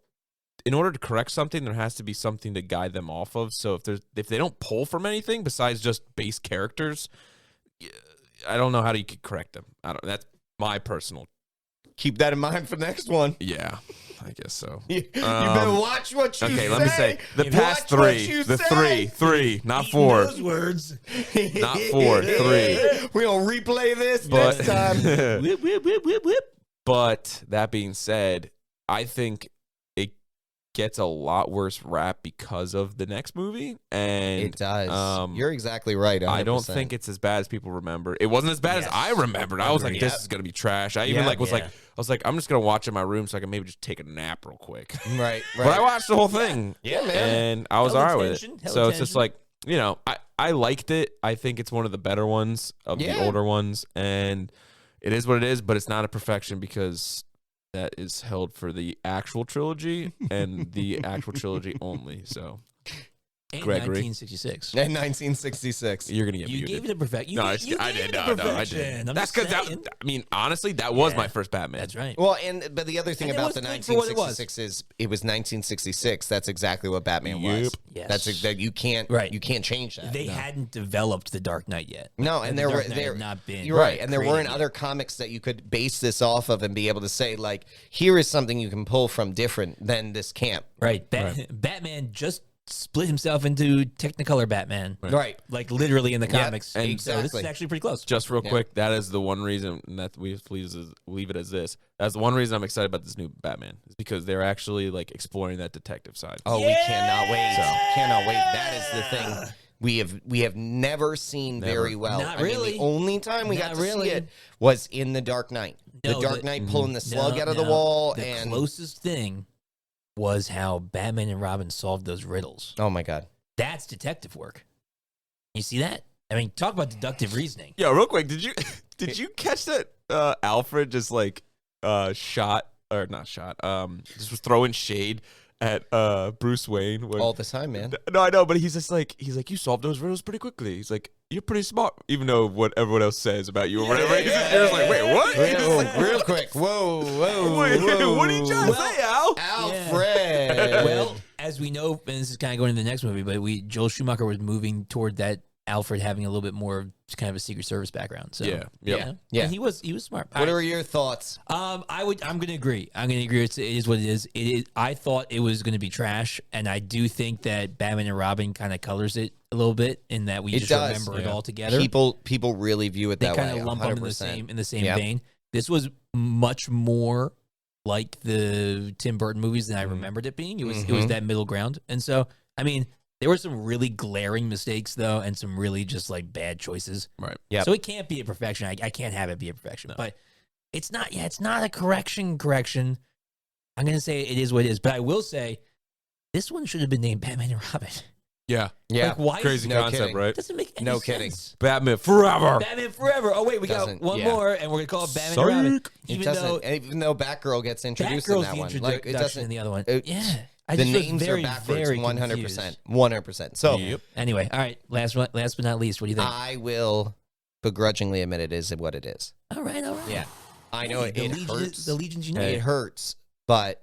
In order to correct something, there has to be something to guide them off of. So if they don't pull from anything besides just base characters, I don't know how you could correct them. That's my personal. Keep that in mind for the next one. Yeah, I guess so. You better watch what you say. Okay, let me say the past three. The three, not Eating four. those words. Not 4, 3. We're going to replay this But, next time. Whip, whip, whip, whip, whip. But that being said, I think it gets a lot worse rap because of the next movie. And It does. You're exactly right. 100%. I don't think it's as bad as people remember. It wasn't as bad as I remembered. I was like, this is gonna be trash. I even was like, I'm just gonna watch it in my room so I can maybe just take a nap real quick. Right. But I watched the whole thing. Yeah, man. And I was Hell all right with attention, it. hell So it's just attention. like, I liked it. I think it's one of the better ones of the older ones, and it is what it is. But it's not a perfection because that is held for the actual trilogy and the actual trilogy only. So, And Gregory. 1966. In 1966. you're gonna get You muted. gave it a perfection. No, I did. No, I did. That's because I mean, honestly, that was my first Batman. That's right. Well, but the other thing And it about was the good for what it was. 1966 is it was 1966. That's exactly what Batman was. Yes. That's that you can't change that. They hadn't developed the Dark Knight yet. No, and the there Dark were Knight there had not been. You're right, and there created weren't yet. other comics that you could base this off of and be able to say like, here is something you can pull from different than this camp. Right. Batman just split himself into Technicolor Batman. Right. Like literally in the comics. and So this is exactly. actually pretty close. Just real quick, that is the one reason that we please leave it as this. That's the one reason I'm excited about this new Batman is because they're actually like exploring that detective side. Oh, we cannot wait! Cannot wait. That is the thing we have never seen very well. Not I mean, really. the only time we got Not to really. see it was in the Dark Knight. No, the Dark the- Knight pulling the slug No, out of the no. wall, The and closest thing was how Batman and Robin solved those riddles. oh my god. That's detective work. You see that? I mean, talk about deductive reasoning. Yo, real quick, did you catch that Alfred just like just was throwing shade at Bruce Wayne All the time, man. No, I know, but he's like you solved those riddles pretty quickly. He's like, you're pretty smart, even though what everyone else says about you or whatever. You're just like, wait, what? Real quick. Whoa. Wait, whoa. what did you just say, Al? Alfred. Well, as we know, and this is kind of going into the next movie, but Joel Schumacher was moving toward that Alfred having a little bit more of kind of a Secret Service background. So Yeah. Yeah. And he was smart. What are your thoughts? I'm gonna agree. It is what it is. It is. I thought it was gonna be trash, and I do think that Batman and Robin kind of colors it a little bit in that we It just does. remember it all together. People really view it They that kind way. of lump them 100%. in the same Yep. vein. This was much more like the Tim Burton movies than I remembered it being. It was that middle ground, and so I mean, there were some really glaring mistakes though, and some really just like bad choices. Right. Yep. So it can't be a perfection. I can't have it be a perfection, but it's not. Yeah, it's not a correction. I'm gonna say it is what it is, but I will say this one should have been named Batman and Robin. Yeah. Yeah. Like, why? Crazy No concept, kidding. right? Doesn't make any No sense. kidding. Batman forever. Batman forever. Oh wait, we got one more, and we're gonna call it Batman and Robin. Even though Batgirl gets introduced in that one, like it doesn't in the other one. Yeah. I the just was names very, are backwards, very 100%. 100%. So, anyway, all right. Last but not least, what do you think? I will begrudgingly admit it is what it is. All right. Yeah. I know it hurts. The Legion's United. It hurts, but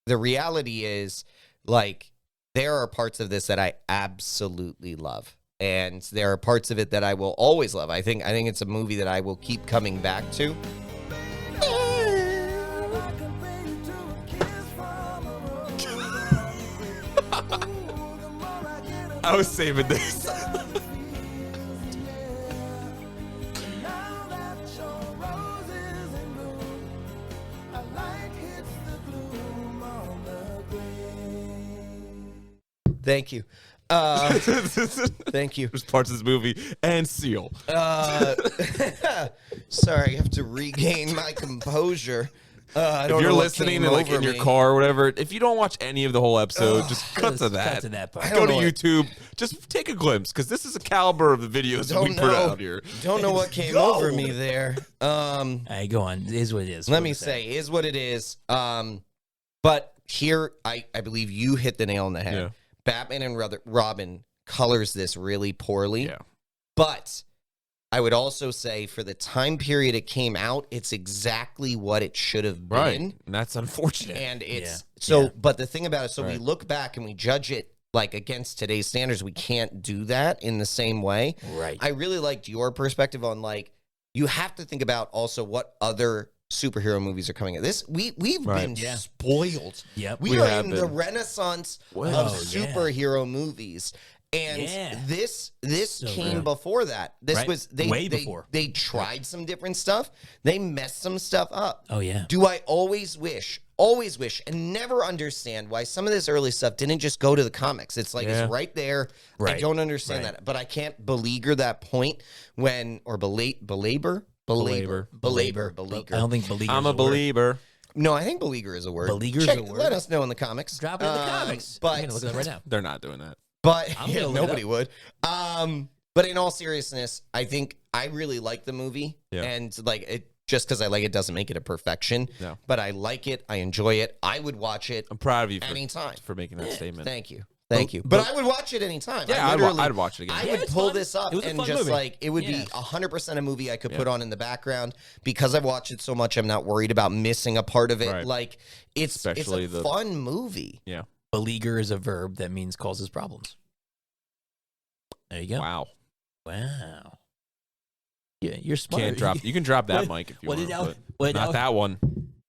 the reality is, like, there are parts of this that I absolutely love. And there are parts of it that I will always love. I think it's a movie that I will keep coming back to. I was saving this. Thank you. Thank you. There's parts of this movie and Seal. Sorry, I have to regain my composure. If you're listening in your car or whatever, if you don't watch any of the whole episode, just cut to that. Part. Go to YouTube. Just take a glimpse, because this is a caliber of the videos that we put out here. Don't know what came over me there. All right, go on. It is what it is. Let me say, is what it is. But here, I believe you hit the nail on the head. Yeah. Batman and Robin colors this really poorly. Yeah. But I would also say for the time period it came out, it's exactly what it should have been. Right. And that's unfortunate. And it's but the thing about it, we look back and we judge it like against today's standards. We can't do that in the same way. Right. I really liked your perspective on, like, you have to think about also what other superhero movies are coming at this. We've been spoiled. Yep. We are in the renaissance of superhero movies. And this came before that. This was way before. They tried some different stuff. They messed some stuff up. Oh yeah. Do I always wish and never understand why some of this early stuff didn't just go to the comics? It's like it's right there. Right. I don't understand that. But I can't beleaguer that point belabor. I don't think beleaguer. I'm a believer. No, I think beleaguer is a word. Beleaguer is a word. Let us know in the comics. Drop it in the comics. But I'm gonna look at that right now. They're not doing that. But nobody would. But in all seriousness, I think I really like the movie, and like it. Just because I like it doesn't make it a perfection. No. But I like it. I enjoy it. I would watch it. I'm proud of you anytime for making that statement. Thank you. Thank you. But I would watch it anytime. Yeah, I'd watch it again. I would pull this up and just movie. Like it would be 100% a movie I could put on in the background because I've watched it so much. I'm not worried about missing a part of it. Right. Like it's a fun movie. Yeah. Beleaguer is a verb that means causes problems. There you go. Wow. Yeah, you're smart. You can drop that mic if you want. Not that one.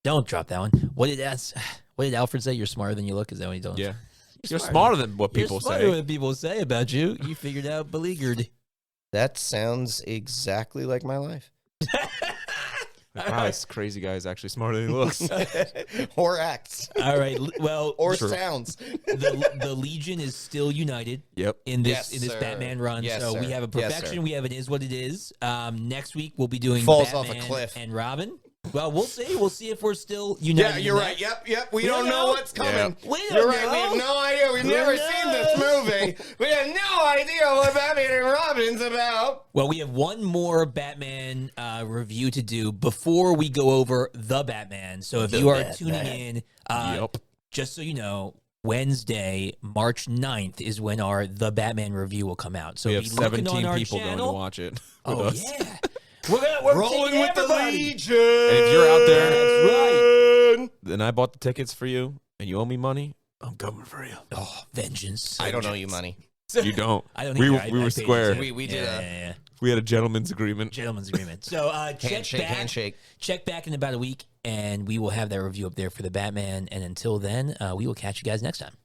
Don't drop that one. What did Alfred say? You're smarter than you look. Is that what he told? Yeah. You're smarter than what people say. You're smarter than what people say about you. You figured out beleaguered. That sounds exactly like my life. Wow, this crazy guy is actually smarter than he looks. Or acts. All right. Well, or sounds. The Legion is still united. Yep. In this Batman run. So we have a perfection. We have an is what it is. Next week we'll be doing Falls Batman off a cliff and Robin. Well, we'll see. We'll see if we're still united. Yeah, you're right. Yep. We don't know what's coming. Yeah. You're right. We have no idea. We've never seen this movie. We have no idea what Batman and Robin's about. Well, we have one more Batman review to do before we go over the Batman. So if you are tuning in, just so you know, Wednesday, March 9th is when our The Batman review will come out. So we have 17 people going to watch it. Yeah. We're rolling with everybody. The Legion. And if you're out there, that's right. Then I bought the tickets for you, and you owe me money. I'm coming for you. Oh, vengeance! I don't owe you money. You don't. I don't. We were square. We did. We had a gentleman's agreement. So handshake. Check back in about a week, and we will have that review up there for the Batman. And until then, we will catch you guys next time.